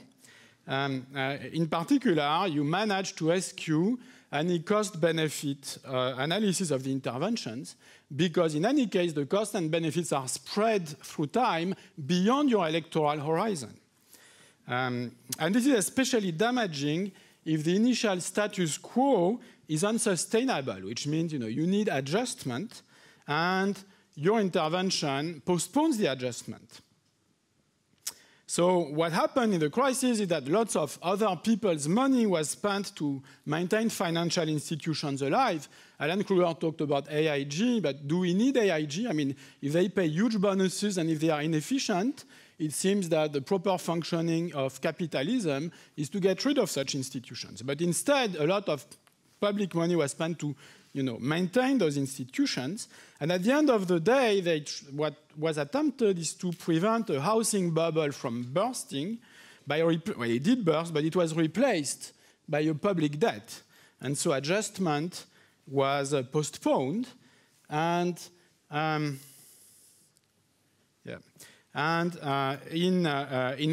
In particular, you manage to eschew any cost-benefit analysis of the interventions, because in any case, the costs and benefits are spread through time beyond your electoral horizon. And this is especially damaging if the initial status quo is unsustainable, which means, you know, you need adjustment, and your intervention postpones the adjustment. So what happened in the crisis is that lots of other people's money was spent to maintain financial institutions alive. Alan Kruger talked about AIG, but do we need AIG? I mean, if they pay huge bonuses and if they are inefficient, it seems that the proper functioning of capitalism is to get rid of such institutions. But instead, a lot of public money was spent to, you know, maintain those institutions. And at the end of the day, what was attempted is to prevent a housing bubble from bursting. Well, it did burst, but it was replaced by a public debt. And so adjustment was postponed. And in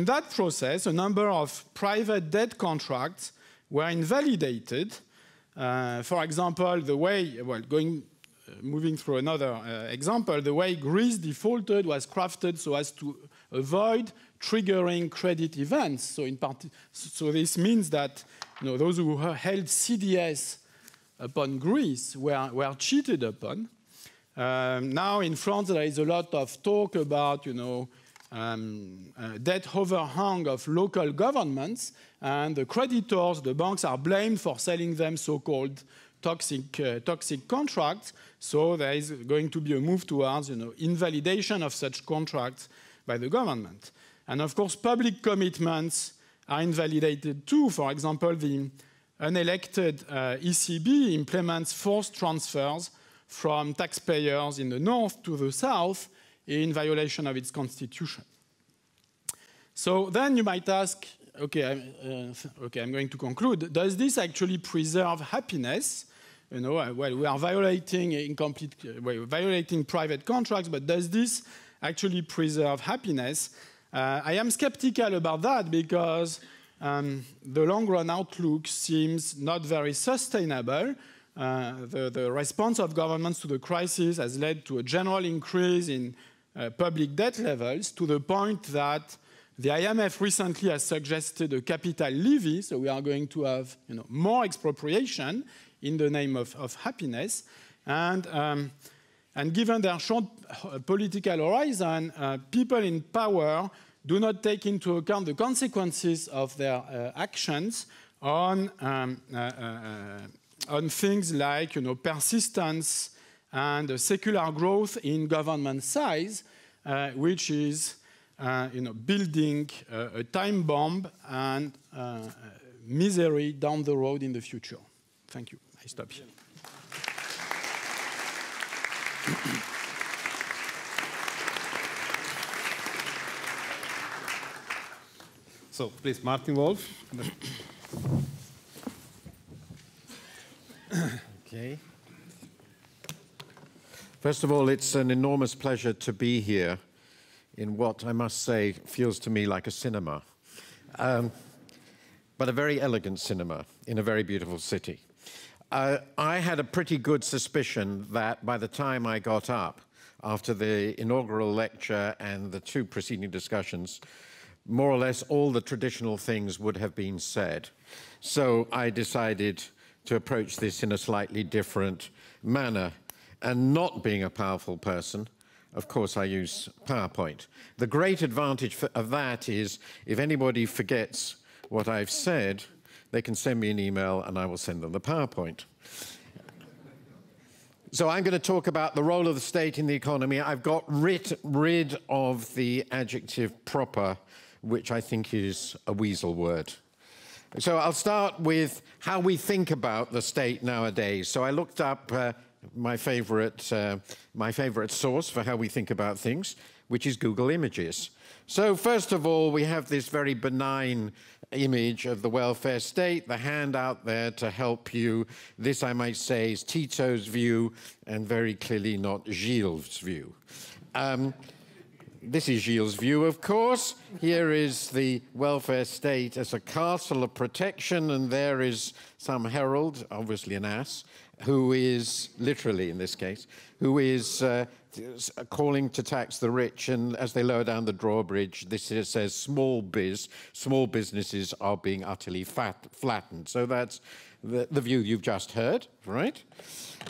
that process, a number of private debt contracts were invalidated. For example, the way, well, moving through another example, the way Greece defaulted was crafted so as to avoid triggering credit events. So this means that, you know, those who held CDS upon Greece were cheated upon. Now in France, there is a lot of talk about, you know, debt overhang of local governments, and the creditors, the banks, are blamed for selling them so-called toxic contracts. So there is going to be a move towards, you know, invalidation of such contracts by the government. And of course, public commitments are invalidated too. For example, the unelected ECB implements forced transfers from taxpayers in the north to the south in violation of its constitution. So then you might ask, okay, I'm going to conclude. Does this actually preserve happiness? You know, well, we are violating violating private contracts, but does this actually preserve happiness? I am skeptical about that, because the long-run outlook seems not very sustainable. The response of governments to the crisis has led to a general increase in public debt levels, to the point that the IMF recently has suggested a capital levy, so we are going to have, you know, more expropriation in the name of happiness. And given their short political horizon, people in power do not take into account the consequences of their actions on things like, you know, persistence and secular growth in government size, which is, you know, building a time bomb and misery down the road in the future. Thank you. I stop here. So please, Martin Wolf. Okay. First of all, it's an enormous pleasure to be here in what I must say feels to me like a cinema, but a very elegant cinema in a very beautiful city. I had a pretty good suspicion that by the time I got up after the inaugural lecture and the two preceding discussions, more or less all the traditional things would have been said. So I decided to approach this in a slightly different manner. And not being a powerful person, of course, I use PowerPoint. The great advantage of that is if anybody forgets what I've said, they can send me an email and I will send them the PowerPoint. So I'm going to talk about the role of the state in the economy. I've got rid of the adjective proper, which I think is a weasel word. So I'll start with how we think about the state nowadays. So I looked up my favorite source for how we think about things, which is Google Images. So first of all, we have this very benign image of the welfare state, the hand out there to help you. This, I might say, is Tito's view, and very clearly not Gilles' view. This is Gilles' view, of course. Here is the welfare state as a castle of protection, and there is some herald, obviously an ass, who is, literally in this case, who is calling to tax the rich, and as they lower down the drawbridge, this says small businesses are being utterly flattened. So that's the view you've just heard, right?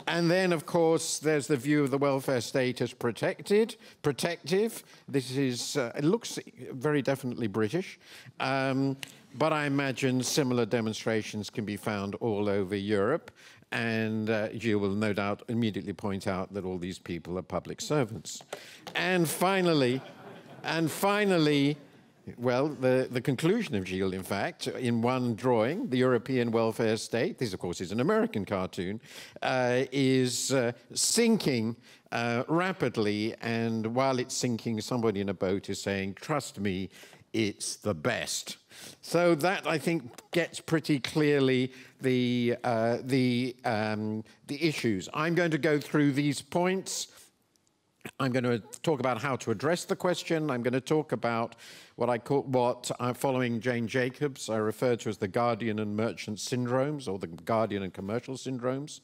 And then, of course, there's the view of the welfare state as protective. This is, it looks very definitely British, but I imagine similar demonstrations can be found all over Europe. And Gilles will no doubt immediately point out that all these people are public servants. And finally, well, the conclusion of Gilles, in fact, in one drawing, the European welfare state, this of course is an American cartoon, is sinking rapidly, and while it's sinking, somebody in a boat is saying, "Trust me, it's the best." So that, I think, gets pretty clearly the issues. I'm going to go through these points. I'm going to talk about how to address the question. I'm going to talk about what I'm following Jane Jacobs, I refer to as the guardian and merchant syndromes, or the guardian and commercial syndromes.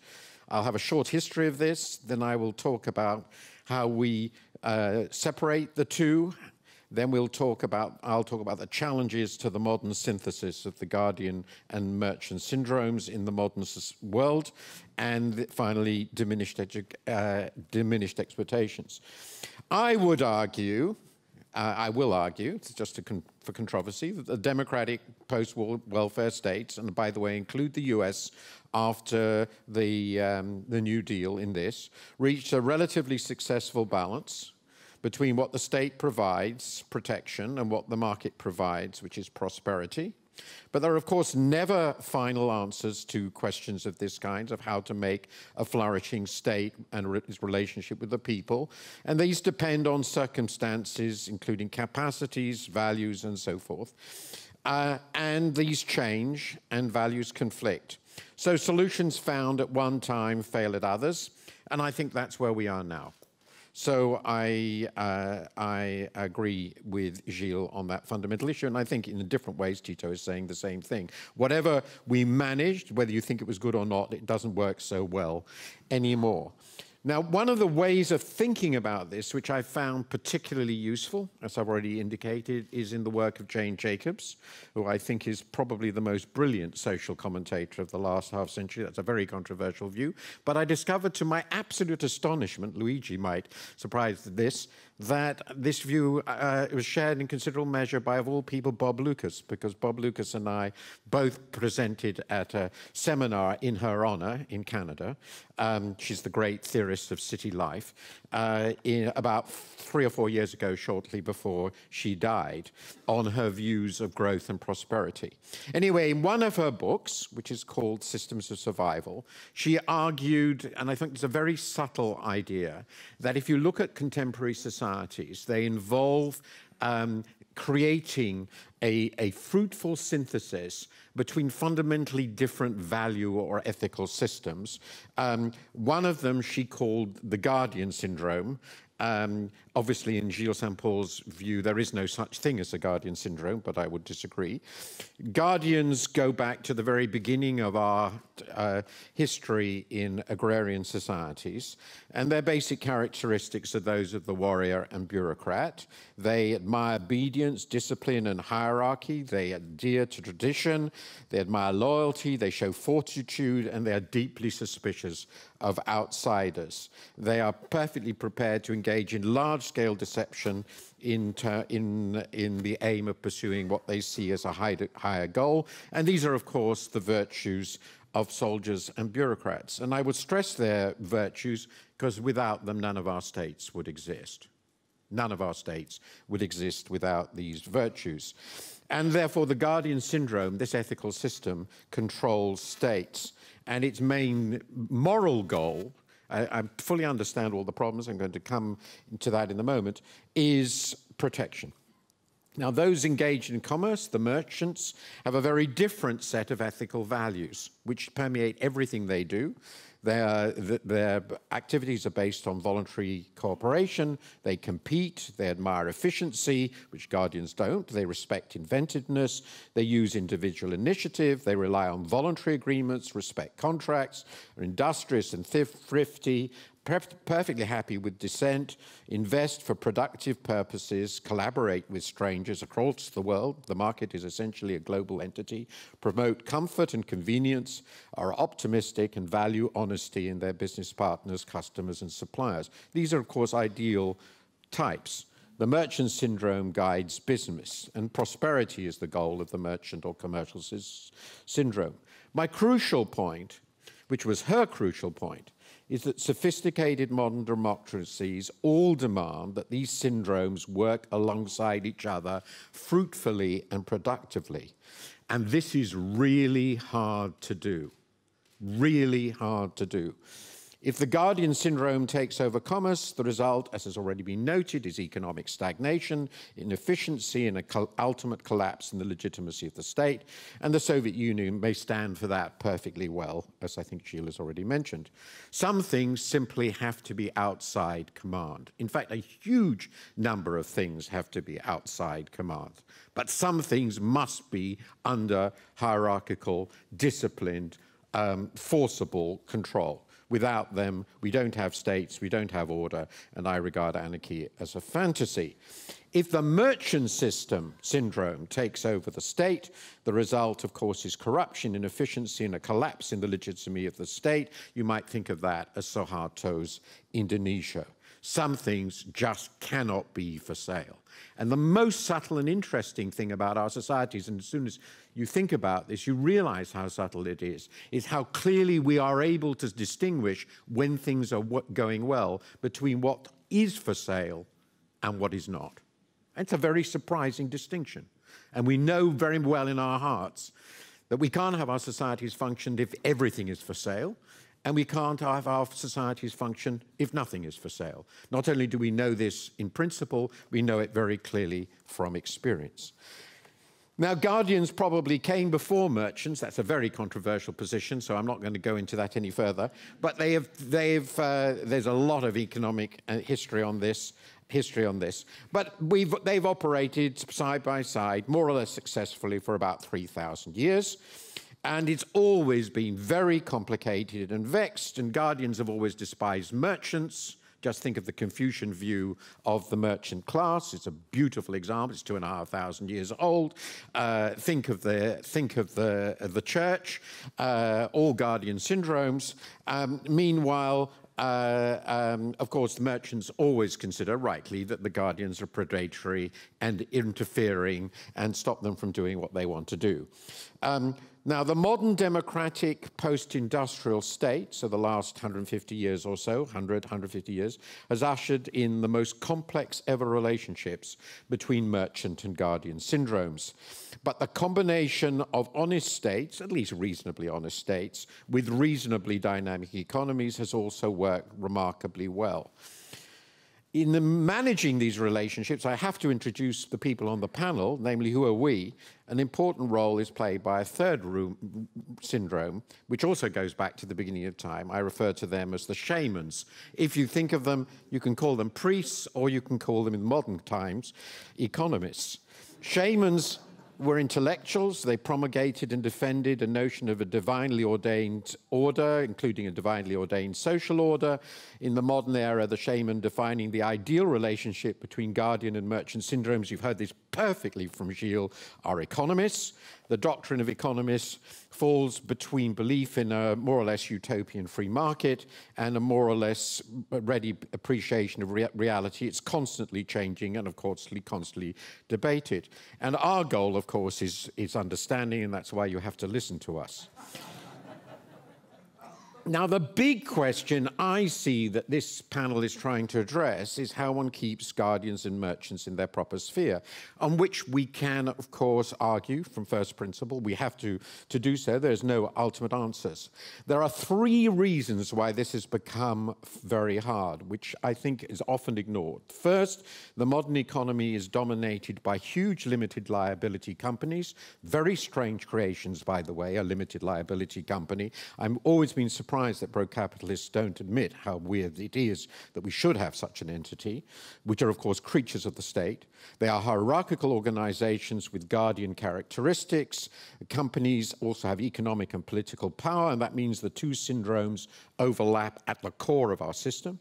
I'll have a short history of this. Then I will talk about how we separate the two. Then I'll talk about the challenges to the modern synthesis of the guardian and merchant syndromes in the modern world, and finally diminished expectations. I would argue, I will argue, just for controversy, that the democratic post-war welfare states, and by the way include the US after the New Deal in this, reached a relatively successful balance between what the state provides, protection, and what the market provides, which is prosperity. But there are, of course, never final answers to questions of this kind, of how to make a flourishing state and its relationship with the people. And these depend on circumstances, including capacities, values, and so forth. And these change, and values conflict. So solutions found at one time fail at others, and I think that's where we are now. So I agree with Gilles on that fundamental issue, and I think in different ways Tito is saying the same thing. Whatever we managed, whether you think it was good or not, it doesn't work so well anymore. Now, one of the ways of thinking about this, which I found particularly useful, as I've already indicated, is in the work of Jane Jacobs, who I think is probably the most brilliant social commentator of the last half century. That's a very controversial view. But I discovered, to my absolute astonishment, Luigi might surprise this, that this view was shared in considerable measure by, of all people, Bob Lucas, because Bob Lucas and I both presented at a seminar in her honor in Canada. She's the great theorist of city life, about 3 or 4 years ago, shortly before she died, on her views of growth and prosperity. Anyway, in one of her books, which is called Systems of Survival, she argued, and I think it's a very subtle idea, that if you look at contemporary societies, they involve creating a fruitful synthesis between fundamentally different value or ethical systems. One of them she called the guardian syndrome, Obviously, in Gilles Saint-Paul's view, there is no such thing as a guardian syndrome, but I would disagree. Guardians go back to the very beginning of our history in agrarian societies, and their basic characteristics are those of the warrior and bureaucrat. They admire obedience, discipline, and hierarchy. They adhere to tradition. They admire loyalty. They show fortitude, and they are deeply suspicious of outsiders. They are perfectly prepared to engage in large-scale deception in the aim of pursuing what they see as a higher goal. And these are, of course, the virtues of soldiers and bureaucrats. And I would stress their virtues because without them, none of our states would exist. None of our states would exist without these virtues. And therefore, the guardian syndrome, this ethical system, controls states. And its main moral goal, I fully understand all the problems, I'm going to come to that in a moment, is protection. Now, those engaged in commerce, the merchants, have a very different set of ethical values, which permeate everything they do. Their activities are based on voluntary cooperation. They compete. They admire efficiency, which guardians don't. They respect inventiveness. They use individual initiative. They rely on voluntary agreements, respect contracts, are industrious and thrifty, perfectly happy with dissent, invest for productive purposes, collaborate with strangers across the world. The market is essentially a global entity, promote comfort and convenience, are optimistic and value honesty in their business partners, customers, and suppliers. These are, of course, ideal types. The merchant syndrome guides business, and prosperity is the goal of the merchant or commercial syndrome. My crucial point, which was her crucial point, is that sophisticated modern democracies all demand that these syndromes work alongside each other fruitfully and productively. And this is really hard to do, really hard to do. If the guardian syndrome takes over commerce, the result, as has already been noted, is economic stagnation, inefficiency, and an ultimate collapse in the legitimacy of the state. And the Soviet Union may stand for that perfectly well, as I think Gilles has already mentioned. Some things simply have to be outside command. In fact, a huge number of things have to be outside command. But some things must be under hierarchical, disciplined, forcible control. Without them, we don't have states, we don't have order, and I regard anarchy as a fantasy. If the merchant syndrome takes over the state, the result, of course, is corruption, inefficiency, and a collapse in the legitimacy of the state. You might think of that as Suharto's Indonesia. Some things just cannot be for sale. And the most subtle and interesting thing about our societies, and as soon as you think about this, you realize how subtle it is how clearly we are able to distinguish when things are going well between what is for sale and what is not. It's a very surprising distinction. And we know very well in our hearts that we can't have our societies function if everything is for sale, and we can't have our societies function if nothing is for sale. Not only do we know this in principle, we know it very clearly from experience. Now, guardians probably came before merchants. That's a very controversial position, so I'm not going to go into that any further. But there's a lot of economic history on this. But they've operated side by side, more or less successfully, for about 3,000 years. And it's always been very complicated and vexed, and guardians have always despised merchants. Just think of the Confucian view of the merchant class. It's a beautiful example. It's 2,500 years old. Think of the church, all guardian syndromes. Meanwhile, of course, the merchants always consider, rightly, that the guardians are predatory and interfering and stop them from doing what they want to do. Now, the modern democratic post-industrial state, so the last 150 years or so, 150 years, has ushered in the most complex ever relationships between merchant and guardian syndromes. But the combination of honest states, at least reasonably honest states, with reasonably dynamic economies has also worked remarkably well. In the managing these relationships, I have to introduce the people on the panel, namely who are we. An important role is played by a third syndrome, which also goes back to the beginning of time. I refer to them as the shamans. If you think of them, you can call them priests, or you can call them, in modern times, economists. Shamans were intellectuals. They promulgated and defended a notion of a divinely ordained order, including a divinely ordained social order. In the modern era, the shaman defining the ideal relationship between guardian and merchant syndromes, you've heard this perfectly from Gilles, are economists. The doctrine of economists falls between belief in a more or less utopian free market and a more or less ready appreciation of reality. It's constantly changing and, of course, constantly debated. And our goal, of course, is understanding, and that's why you have to listen to us. Now, the big question I see that this panel is trying to address is how one keeps guardians and merchants in their proper sphere, on which we can, of course, argue from first principle. We have to do so. There's no ultimate answers. There are three reasons why this has become very hard, which I think is often ignored. First, the modern economy is dominated by huge limited liability companies, very strange creations, by the way, a limited liability company. I've always been surprised that pro-capitalists don't admit how weird it is that we should have such an entity, which are, of course, creatures of the state. They are hierarchical organizations with guardian characteristics. Companies also have economic and political power, and that means the two syndromes overlap at the core of our system.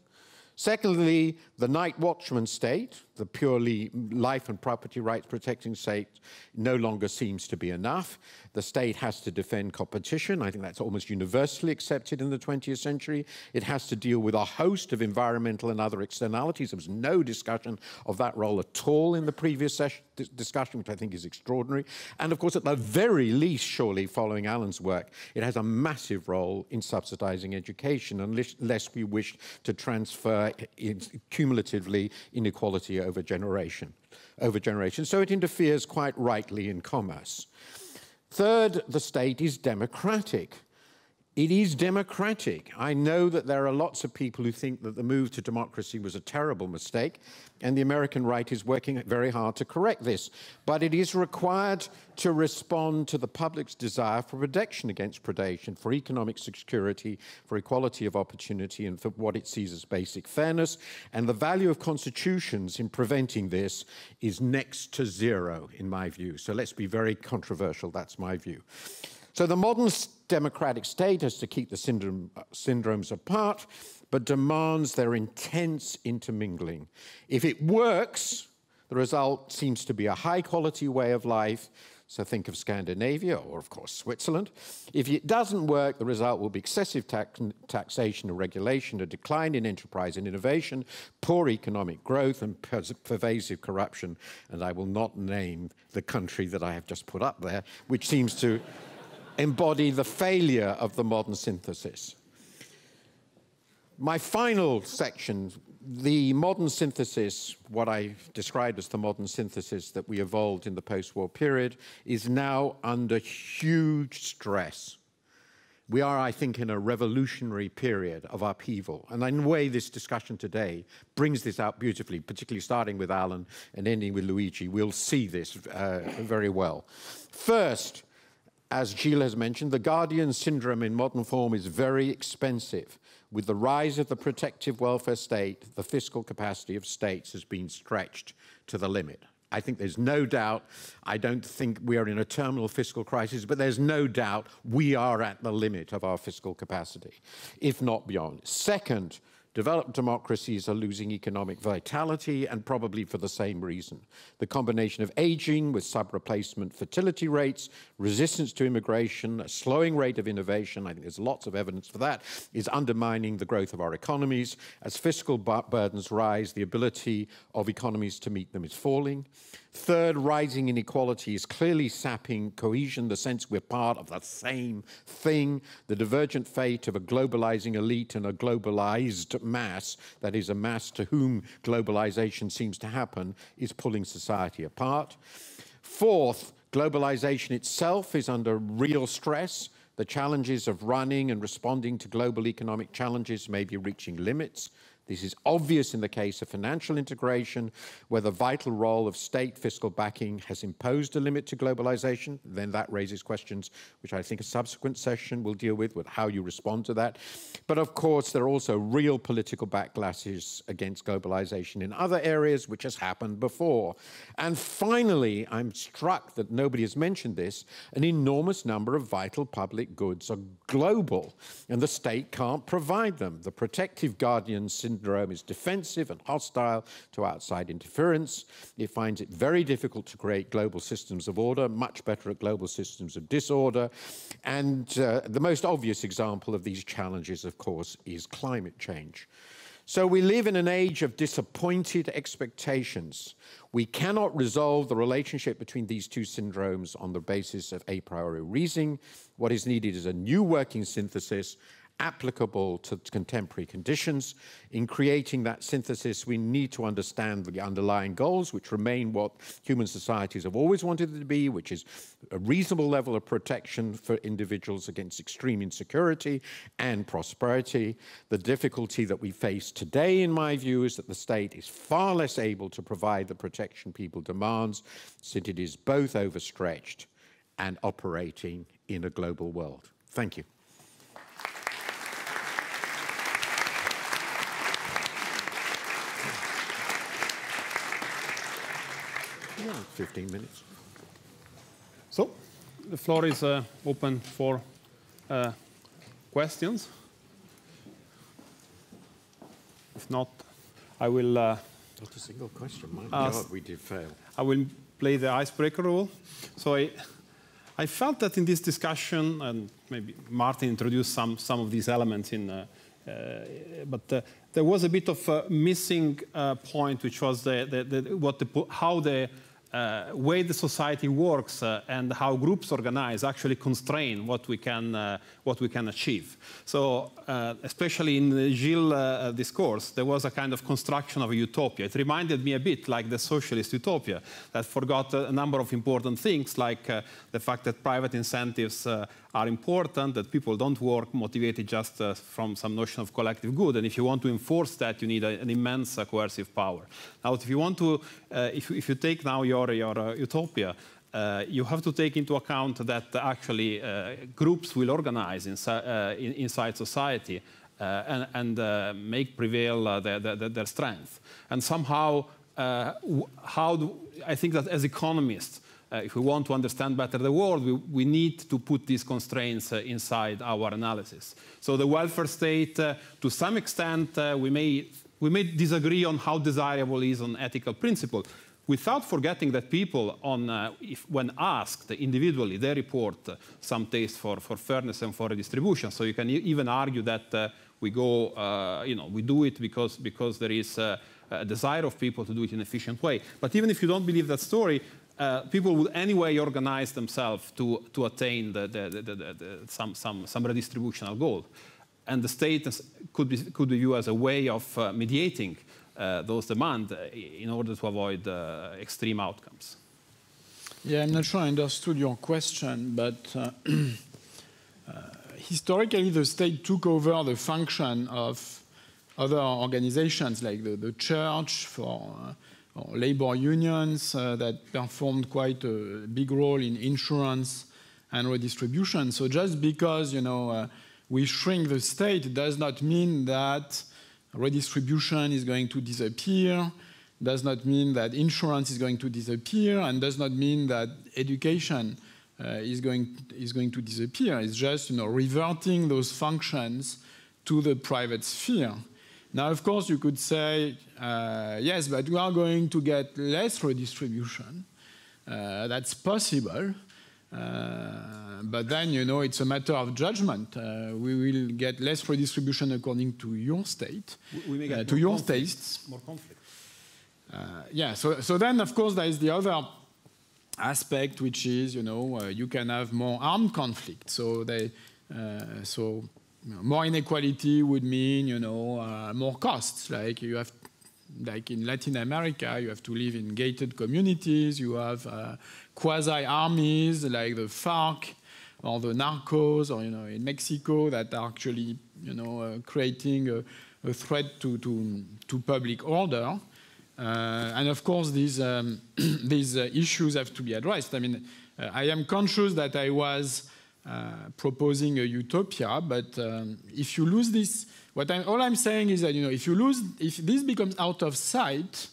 Secondly, the night watchman state, the purely life and property rights protecting state, no longer seems to be enough. The state has to defend competition. I think that's almost universally accepted in the 20th century. It has to deal with a host of environmental and other externalities. There was no discussion of that role at all in the previous discussion, which I think is extraordinary. And of course, at the very least, surely, following Alan's work, it has a massive role in subsidizing education, unless we wish to transfer cumulatively inequality over generation. So it interferes quite rightly in commerce. Third, the state is democratic. It is democratic. I know that there are lots of people who think that the move to democracy was a terrible mistake, and the American right is working very hard to correct this. But it is required to respond to the public's desire for protection against predation, for economic security, for equality of opportunity, and for what it sees as basic fairness. And the value of constitutions in preventing this is next to zero, in my view. So let's be very controversial. That's my view. So the modern democratic state has to keep the syndromes apart, but demands their intense intermingling. If it works, the result seems to be a high-quality way of life. So think of Scandinavia or, of course, Switzerland. If it doesn't work, the result will be excessive taxation and regulation, a decline in enterprise and innovation, poor economic growth, and pervasive corruption. And I will not name the country that I have just put up there, which seems to embody the failure of the modern synthesis. My final section, the modern synthesis, what I described as the modern synthesis that we evolved in the post-war period, is now under huge stress. We are, I think, in a revolutionary period of upheaval. And in a way, this discussion today brings this out beautifully, particularly starting with Alan and ending with Luigi. We'll see this very well. First, as Gilles has mentioned, the guardian syndrome in modern form is very expensive. With the rise of the protective welfare state, the fiscal capacity of states has been stretched to the limit. I think there's no doubt, I don't think we are in a terminal fiscal crisis, but there's no doubt we are at the limit of our fiscal capacity, if not beyond. Second, developed democracies are losing economic vitality, and probably for the same reason. The combination of aging with sub-replacement fertility rates, resistance to immigration, a slowing rate of innovation, I think there's lots of evidence for that, is undermining the growth of our economies. As fiscal burdens rise, the ability of economies to meet them is falling. Third, rising inequality is clearly sapping cohesion, the sense we're part of the same thing. The divergent fate of a globalizing elite and a globalized mass, that is, a mass to whom globalization seems to happen, is pulling society apart. Fourth, globalization itself is under real stress. The challenges of running and responding to global economic challenges may be reaching limits. This is obvious in the case of financial integration, where the vital role of state fiscal backing has imposed a limit to globalization. Then that raises questions which I think a subsequent session will deal with how you respond to that. But of course, there are also real political backlashes against globalization in other areas, which has happened before. And finally, I'm struck that nobody has mentioned this, an enormous number of vital public goods are global, and the state can't provide them. The protective guardian syndrome is defensive and hostile to outside interference. It finds it very difficult to create global systems of order, much better at global systems of disorder. And the most obvious example of these challenges, of course, is climate change. So we live in an age of disappointed expectations. We cannot resolve the relationship between these two syndromes on the basis of a priori reasoning. What is needed is a new working synthesis applicable to contemporary conditions. In creating that synthesis, we need to understand the underlying goals, which remain what human societies have always wanted it to be, which is a reasonable level of protection for individuals against extreme insecurity and prosperity. The difficulty that we face today, in my view, is that the state is far less able to provide the protection people demand, since it is both overstretched and operating in a global world. Thank you. Yeah, 15 minutes. So, the floor is open for questions. If not, I will... Not a single question. My God, we did fail. I will play the icebreaker rule. So I felt that in this discussion, and maybe Martin introduced some of these elements in... but there was a bit of a missing point, which was how the way the society works and how groups organize actually constrain what we can achieve. So, especially in the Gilles discourse, there was a kind of construction of a utopia. It reminded me a bit like the socialist utopia that forgot a number of important things, like the fact that private incentives are important, that people don't work motivated just from some notion of collective good. And if you want to enforce that, you need an immense coercive power. Now, if you want to, if you take now your utopia, you have to take into account that actually groups will organize inside society and make prevail their strength. And somehow, I think that as economists, if we want to understand better the world, we need to put these constraints inside our analysis. So the welfare state, to some extent, we may disagree on how desirable it is on ethical principle, without forgetting that people, when asked individually, they report some taste for fairness and for redistribution. So you can even argue that we do it because there is a desire of people to do it in an efficient way. But even if you don't believe that story, people would anyway organize themselves to attain some redistributional goal. And the state could be viewed as a way of mediating those demands in order to avoid extreme outcomes. Yeah, I'm not sure I understood your question, but historically the state took over the function of other organizations like the church or labor unions that performed quite a big role in insurance and redistribution. So just because we shrink the state does not mean that redistribution is going to disappear, does not mean that insurance is going to disappear, and does not mean that education is going to disappear. It's just reverting those functions to the private sphere. Now, of course, you could say, yes, but we are going to get less redistribution. That's possible. But then, it's a matter of judgment. We will get less redistribution according to your state, we may get to your tastes. More conflict. Yeah, so then, of course, there is the other aspect, which is, you can have more armed conflict. So more inequality would mean, more costs. Like in Latin America, you have to live in gated communities. You have quasi-armies like the FARC or the narcos, or in Mexico, that are actually creating a a threat to public order. And of course, these issues have to be addressed. I mean, I am conscious that I was proposing a utopia, but if you lose this, all I'm saying is that, you know, if this becomes out of sight,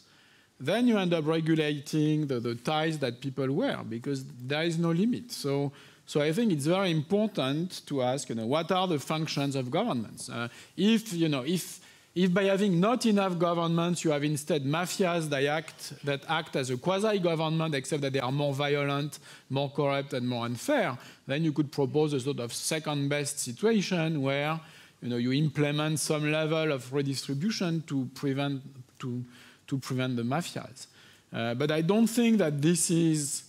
then you end up regulating the ties that people wear, because there is no limit. So I think it's very important to ask, you know, what are the functions of governments? If by having not enough governments, you have instead mafias that act as a quasi-government, except that they are more violent, more corrupt, and more unfair, then you could propose a sort of second-best situation where, you know, you implement some level of redistribution to prevent the mafias. But I don't think that this is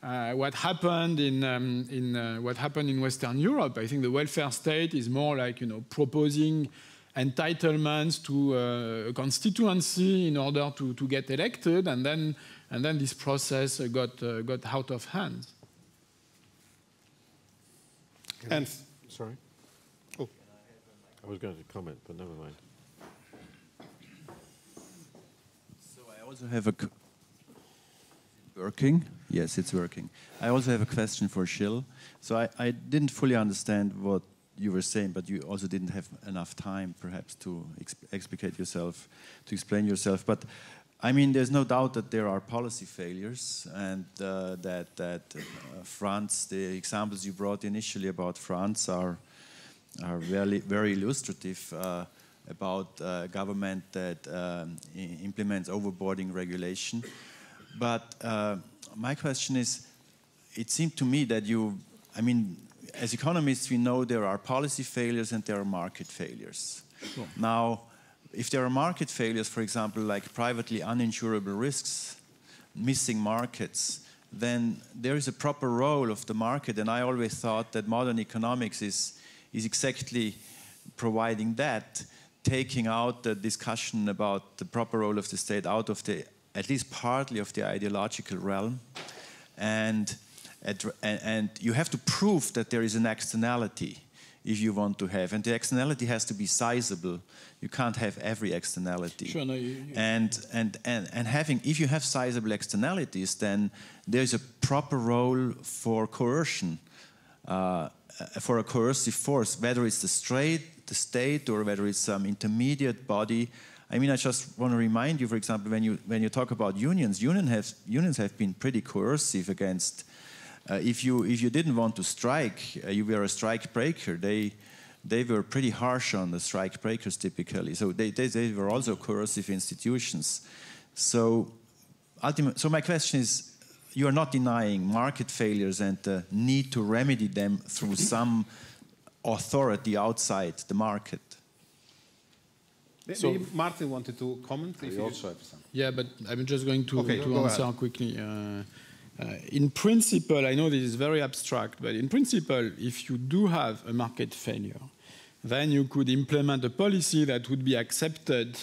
what happened in Western Europe. I think the welfare state is more like, you know, proposing entitlements to a constituency in order to get elected, and then this process got out of hand. And sorry, oh, I was going to comment, but never mind. So I also have a working. Yes, it's working. I also have a question for Gilles. So I didn't fully understand what you were saying, but you also didn't have enough time, perhaps, to explain yourself. But I mean, there's no doubt that there are policy failures, and that France, the examples you brought initially about France are really very illustrative about a government that implements overboarding regulation. But my question is, it seemed to me that as economists, we know there are policy failures and there are market failures. Sure. Now, if there are market failures, for example, like privately uninsurable risks, missing markets, then there is a proper role of the market. And I always thought that modern economics is exactly providing that, taking out the discussion about the proper role of the state out of at least partly of the ideological realm. And you have to prove that there is an externality if you want to have, and the externality has to be sizable. You can't have every externality. Sure, no, and if you have sizable externalities, then there's a proper role for coercion, for a coercive force, whether it's the state, or whether it's some intermediate body. I mean, I just want to remind you, for example, when you talk about unions have been pretty coercive against. If you didn't want to strike, you were a strike breaker. They were pretty harsh on the strike breakers typically. So they were also coercive institutions. So my question is, you are not denying market failures and the need to remedy them through some authority outside the market. So Martin wanted to comment. If you also have some. Yeah, but I'm just going to answer quickly. In principle, I know this is very abstract, but in principle, if you do have a market failure, then you could implement a policy that would be accepted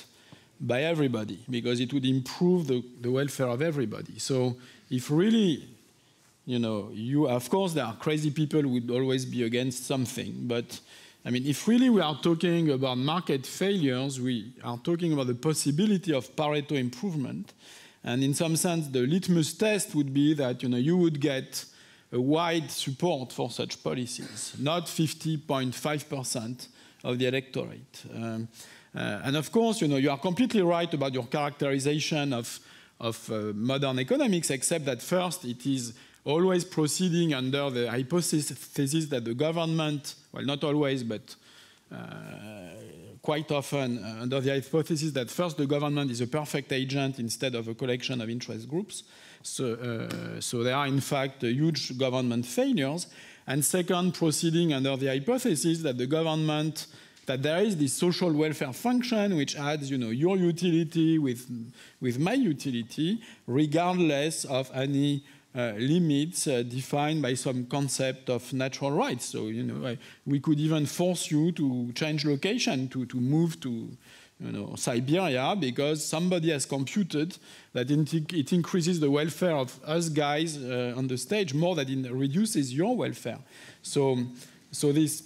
by everybody, because it would improve the welfare of everybody. So if really, of course there are crazy people who would always be against something, but I mean, if really we are talking about market failures, we are talking about the possibility of Pareto improvement. And in some sense, the litmus test would be that you would get a wide support for such policies, not 50.5% of the electorate. And of course, you are completely right about your characterization of modern economics, except that first, it is always proceeding under the hypothesis that the government, well, not always, but quite often under the hypothesis that first the government is a perfect agent instead of a collection of interest groups. So there are in fact huge government failures. And second, proceeding under the hypothesis that that there is this social welfare function which adds your utility with my utility, regardless of any limits defined by some concept of natural rights. So, we could even force you to change location, to move to, Siberia, because somebody has computed that it increases the welfare of us guys on the stage more than it reduces your welfare. So this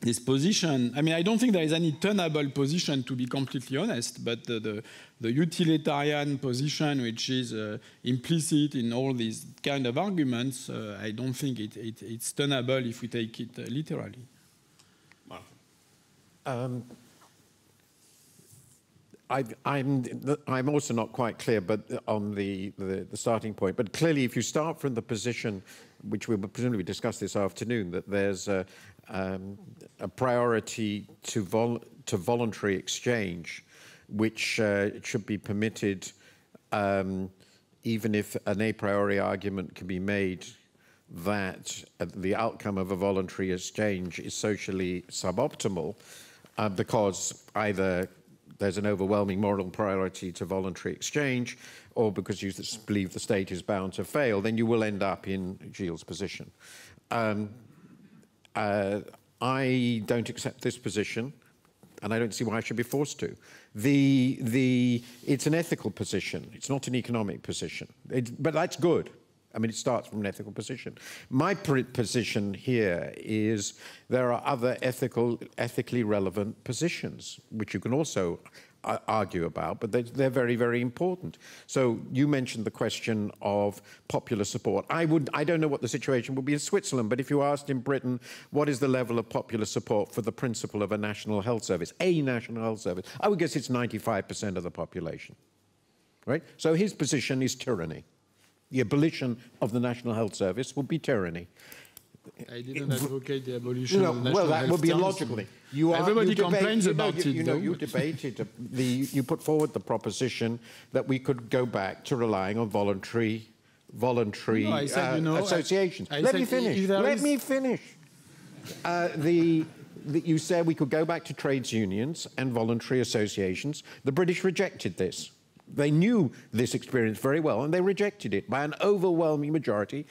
this position, I mean, I don't think there is any tenable position, to be completely honest, but the utilitarian position, which is implicit in all these kind of arguments, I don't think it's tenable if we take it literally. I'm also not quite clear, but on the starting point. But clearly, if you start from the position, which we will presumably discuss this afternoon, that there's a priority to voluntary exchange, which should be permitted, even if an a priori argument can be made that the outcome of a voluntary exchange is socially suboptimal, because either there's an overwhelming moral priority to voluntary exchange, or because you believe the state is bound to fail, then you will end up in Gilles' position. I don't accept this position, and I don't see why I should be forced to. It's an ethical position. It's not an economic position. But that's good. I mean, it starts from an ethical position. My position here is there are other ethically relevant positions, which you can also argue about, but they're very, very important. So you mentioned the question of popular support. I don't know what the situation would be in Switzerland, but if you asked in Britain, what is the level of popular support for the principle of a national health service, I would guess it's 95% of the population, right? So his position is tyranny. The abolition of the National Health Service would be tyranny. I didn't advocate the abolition of the National Well, that Health would be Service. illogically. Everybody complains about it. You debated you put forward the proposition that we could go back to relying on voluntary I said, associations. Let me finish. Let me finish. You said we could go back to trades unions and voluntary associations. The British rejected this. They knew this experience very well, and they rejected it by an overwhelming majority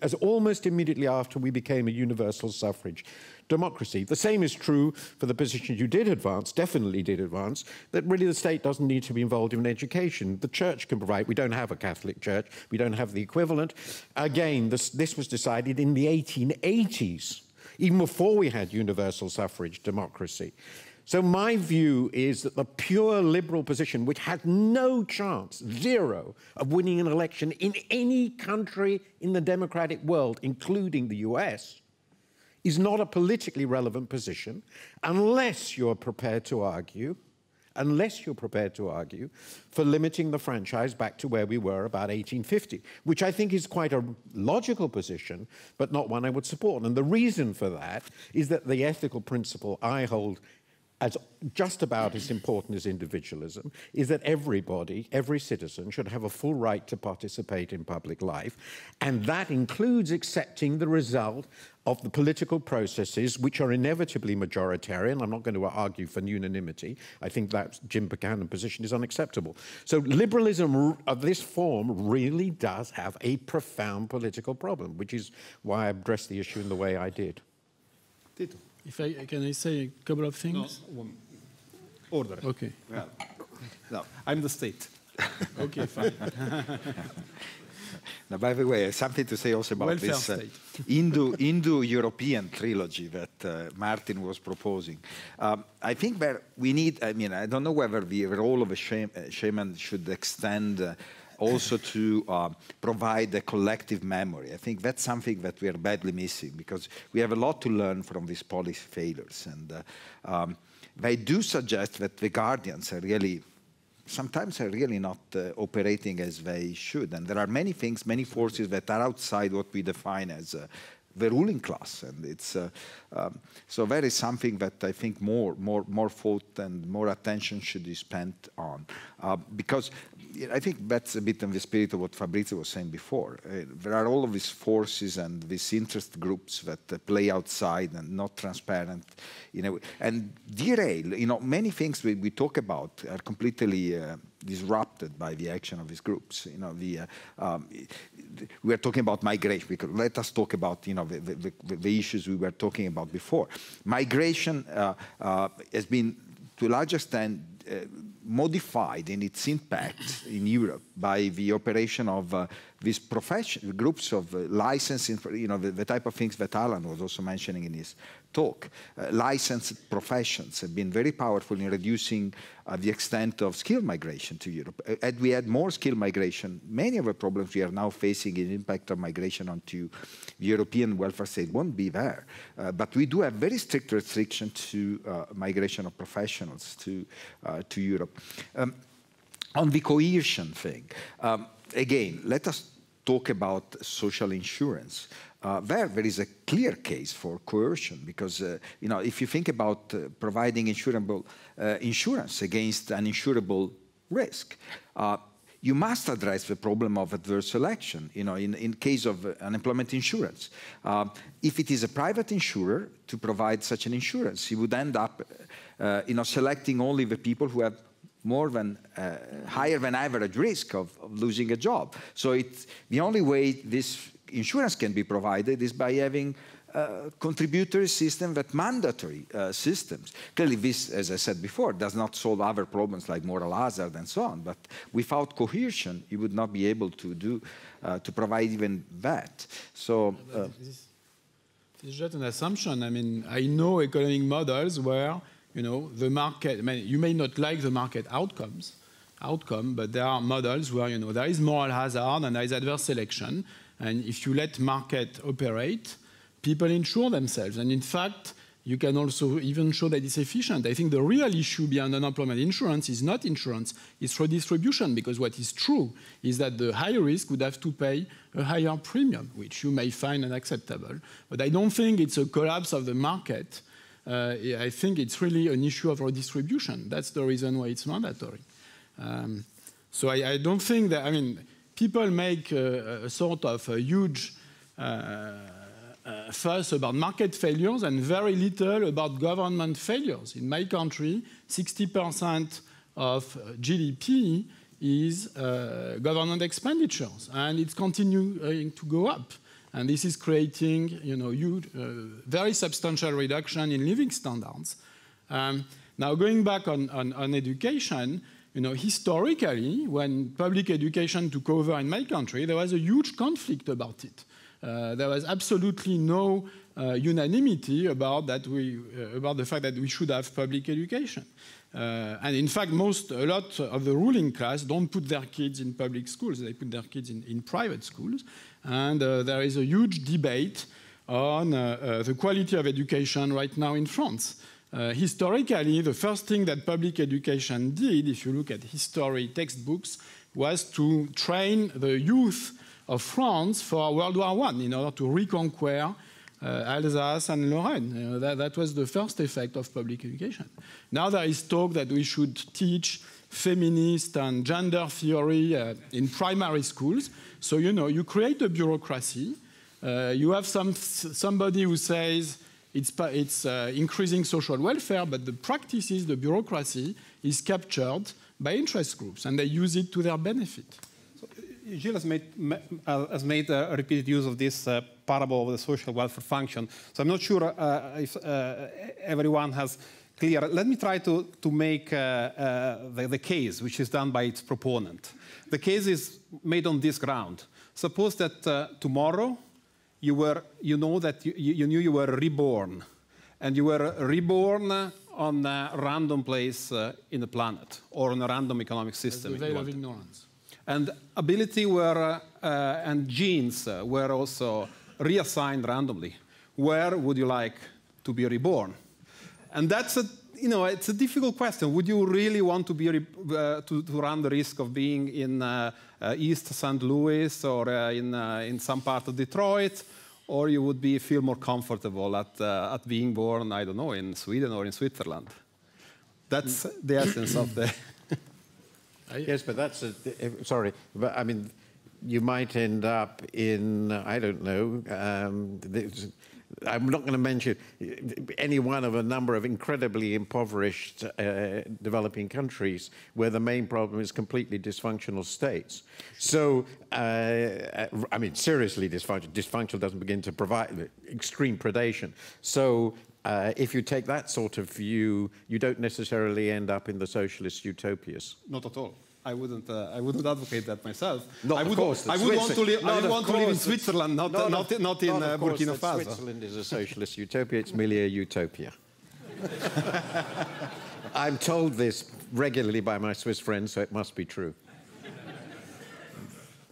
as almost immediately after we became a universal suffrage democracy. The same is true for the position you did advance, definitely did advance, that really the state doesn't need to be involved in education. The church can provide. We don't have a Catholic church. We don't have the equivalent. Again, this was decided in the 1880s, even before we had universal suffrage democracy. So my view is that the pure liberal position, which had no chance, zero, of winning an election in any country in the democratic world, including the US, is not a politically relevant position unless you're prepared to argue for limiting the franchise back to where we were about 1850, which I think is quite a logical position, but not one I would support. And the reason for that is that the ethical principle I hold as just about as important as individualism, is that everybody, every citizen, should have a full right to participate in public life, and that includes accepting the result of the political processes which are inevitably majoritarian. I'm not going to argue for unanimity. I think that Jim Buchanan's position is unacceptable. So liberalism of this form really does have a profound political problem, which is why I addressed the issue in the way I did. Tito. Can I say a couple of things? No, order. Okay. Well, no, I'm the state. Okay, fine. Now, by the way, something to say also about this Indo-European trilogy that Martin was proposing. I think that we need, I mean, I don't know whether the role of a shaman should extend also to provide a collective memory. I think that's something that we are badly missing, because we have a lot to learn from these policy failures. And they do suggest that the guardians are really, sometimes are really not operating as they should. And there are many things, many forces that are outside what we define as the ruling class. And it's, so that is something that I think more thought and more attention should be spent on. Because I think that's a bit in the spirit of what Fabrizio was saying before. There are all of these forces and these interest groups that play outside and not transparent, you know, and derail, you know, many things we talk about are completely disrupted by the action of these groups. You know, we are talking about migration. Let us talk about, you know, the issues we were talking about before. Migration has been, to a large extent, modified in its impact in Europe by the operation of these groups of licensing, the type of things that Alan was also mentioning in his talk. Licensed professions have been very powerful in reducing the extent of skill migration to Europe. Had we had more skill migration, many of the problems we are now facing in the impact of migration onto the European welfare state won't be there. But we do have very strict restrictions to migration of professionals to Europe. On the coercion thing, again, let us talk about social insurance. There is a clear case for coercion because, if you think about providing insurance against an insurable risk, you must address the problem of adverse selection, in case of unemployment insurance. If it is a private insurer to provide such an insurance, you would end up, selecting only the people who have more than higher than average risk of losing a job. So the only way this insurance can be provided is by having contributory system that mandatory systems. Clearly this, as I said before, does not solve other problems like moral hazard and so on, but without coercion you would not be able to provide even that. So it's just an assumption. I mean, I know economic models where the market, you may not like the market outcome, but there are models where, there is moral hazard and there is adverse selection. And if you let market operate, people insure themselves. And in fact, you can also even show that it's efficient. I think the real issue behind unemployment insurance is not insurance, it's redistribution, because what is true is that the high risk would have to pay a higher premium, which you may find unacceptable. But I don't think it's a collapse of the market. I think it's really an issue of redistribution. That's the reason why it's mandatory. So I don't think that, people make a sort of a huge fuss about market failures and very little about government failures. In my country, 60% of GDP is government expenditures, and it's continuing to go up. And this is creating, huge, very substantial reduction in living standards. Now, going back on education, historically, when public education took over in my country, there was a huge conflict about it. There was absolutely no unanimity about the fact that we should have public education. And in fact, a lot of the ruling class don't put their kids in public schools. They put their kids in private schools. And there is a huge debate on the quality of education right now in France. Historically, the first thing that public education did, if you look at history textbooks, was to train the youth of France for World War I in order to reconquer Alsace and Lorraine. That was the first effect of public education. Now there is talk that we should teach feminist and gender theory in primary schools. So, you create a bureaucracy. You have somebody who says it's increasing social welfare, but the practices, the bureaucracy, is captured by interest groups, and they use it to their benefit. So, Gilles has made repeated use of this parable of the social welfare function. So I'm not sure if everyone has clear. Let me try to make the case, which is done by its proponent. The case is made on this ground. Suppose that tomorrow you knew you were reborn, and you were reborn on a random place in the planet or on a random economic system. The veil of ignorance. And ability and genes were also reassigned randomly. Where would you like to be reborn? And that's it's a difficult question. Would you really want to be to run the risk of being in East St. Louis or in some part of Detroit, or you would feel more comfortable at being born, I don't know, in Sweden or in Switzerland? That's the essence of the. Yes, but that's sorry, but I mean, you might end up in I don't know. I'm not going to mention any one of a number of incredibly impoverished developing countries where the main problem is completely dysfunctional states. So, I mean, seriously dysfunctional. Dysfunctional doesn't begin to provide extreme predation. So if you take that sort of view, you don't necessarily end up in the socialist utopias. Not at all. I wouldn't advocate that myself. I would want to live in Switzerland, not in Burkina Faso. Switzerland is a socialist utopia. It's merely a utopia. I'm told this regularly by my Swiss friends, so it must be true.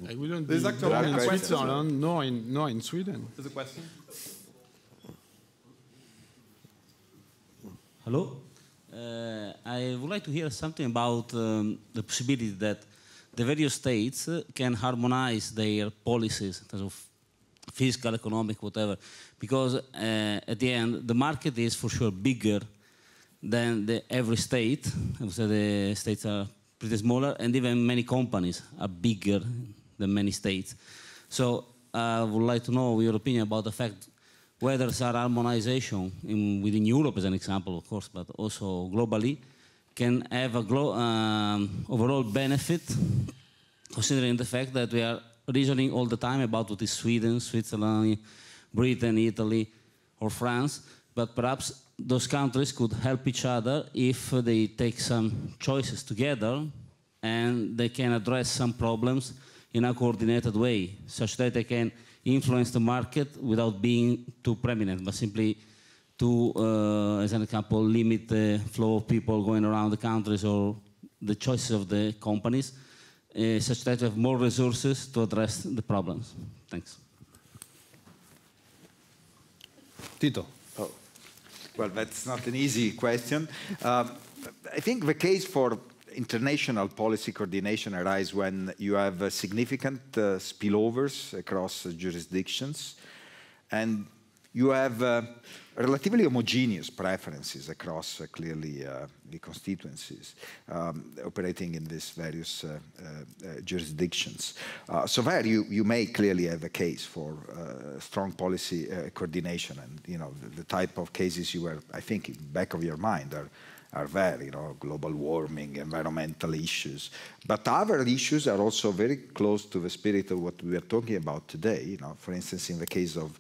I wouldn't be in Switzerland, nor in Sweden. There's a question. Hello. I would like to hear something about the possibility that the various states can harmonize their policies in terms of fiscal, economic, whatever, because at the end, the market is for sure bigger than every state. I would say the states are pretty smaller, and even many companies are bigger than many states. So I would like to know your opinion about the fact whether there's a harmonization within Europe, as an example, of course, but also globally, can have a overall benefit, considering the fact that we are reasoning all the time about what is Sweden, Switzerland, Britain, Italy, or France, but perhaps those countries could help each other if they take some choices together and they can address some problems in a coordinated way, such that they can influence the market without being too preeminent, but simply to, as an example, limit the flow of people going around the countries or the choices of the companies, such that we have more resources to address the problems. Thanks. Tito. Oh. Well, that's not an easy question. I think the case for international policy coordination arises when you have significant spillovers across jurisdictions, and you have relatively homogeneous preferences across clearly the constituencies operating in these various jurisdictions. So there you may clearly have a case for strong policy coordination, and the type of cases you were, I think, in the back of your mind are there, global warming, environmental issues. But other issues are also very close to the spirit of what we are talking about today. For instance, in the case of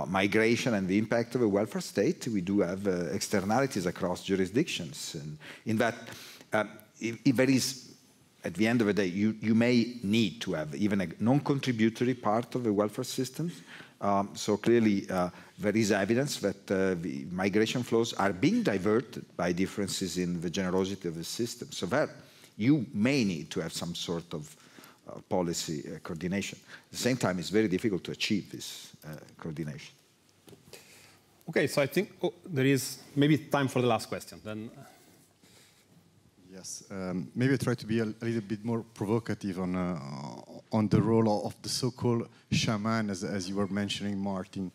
migration and the impact of a welfare state, we do have externalities across jurisdictions. And in that, if there is, at the end of the day, you may need to have even a non-contributory part of the welfare system. So clearly, there is evidence that the migration flows are being diverted by differences in the generosity of the system. So that you may need to have some sort of policy coordination. At the same time, it's very difficult to achieve this coordination. Okay, so I think there is maybe time for the last question. Then. Yes, maybe I try to be a little bit more provocative on the role of the so-called shaman, as you were mentioning, Martin.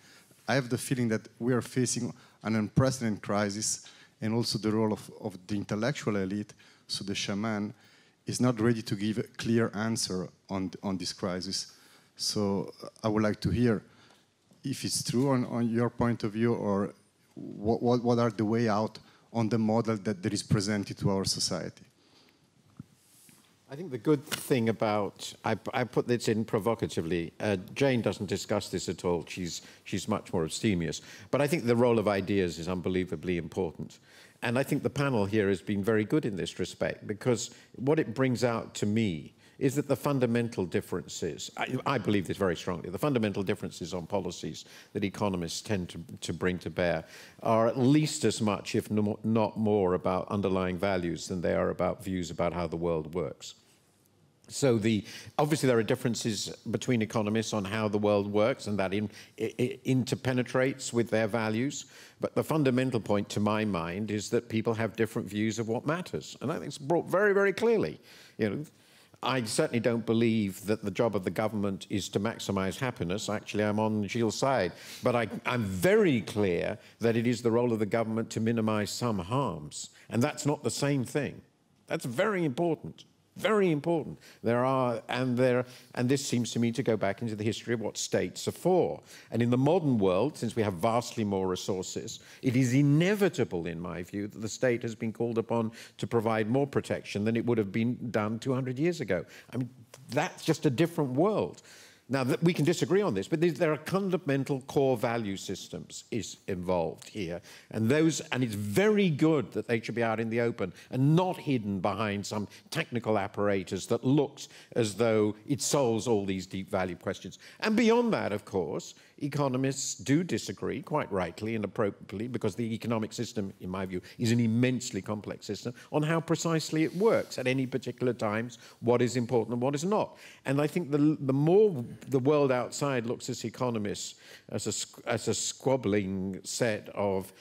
I have the feeling that we are facing an unprecedented crisis, and also the role of the intellectual elite, so the shaman, is not ready to give a clear answer on this crisis. So I would like to hear if it's true on your point of view, or what are the way out on the model that is presented to our society. I think the good thing about, I put this in provocatively, Jane doesn't discuss this at all, she's much more abstemious, but I think the role of ideas is unbelievably important. And I think the panel here has been very good in this respect, because what it brings out to me is that the fundamental differences, I believe this very strongly, the fundamental differences on policies that economists tend to bring to bear are at least as much, if not more, about underlying values than they are about views about how the world works. So obviously there are differences between economists on how the world works, and that interpenetrates with their values. But the fundamental point, to my mind, is that people have different views of what matters. And I think it's brought very, very clearly. I certainly don't believe that the job of the government is to maximize happiness. Actually, I'm on Gilles' side. But I'm very clear that it is the role of the government to minimize some harms. And that's not the same thing. That's very important. Very important. And this seems to me to go back into the history of what states are for. And in the modern world, since we have vastly more resources, it is inevitable, in my view, that the state has been called upon to provide more protection than it would have been done 200 years ago. I mean, that's just a different world. Now, we can disagree on this, but there are fundamental core value systems involved here. And it's very good that they should be out in the open and not hidden behind some technical apparatus that looks as though it solves all these deep value questions. And beyond that, of course, economists do disagree, quite rightly and appropriately, because the economic system, in my view, is an immensely complex system, on how precisely it works at any particular times, what is important and what is not. And I think the more the world outside looks at economists as a squabbling set of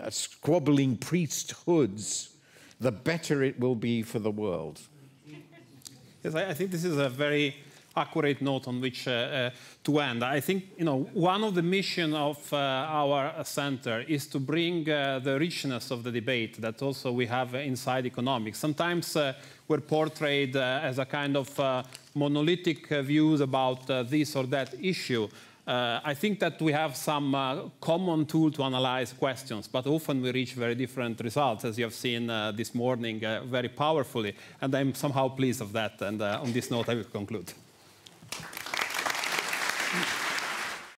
squabbling priesthoods, the better it will be for the world. Yes, I think this is a very accurate note on which to end. I think, one of the missions of our center is to bring the richness of the debate that also we have inside economics. Sometimes we're portrayed as a kind of monolithic views about this or that issue. I think that we have some common tool to analyze questions, but often we reach very different results, as you have seen this morning very powerfully. And I'm somehow pleased of that. And on this note, I will conclude.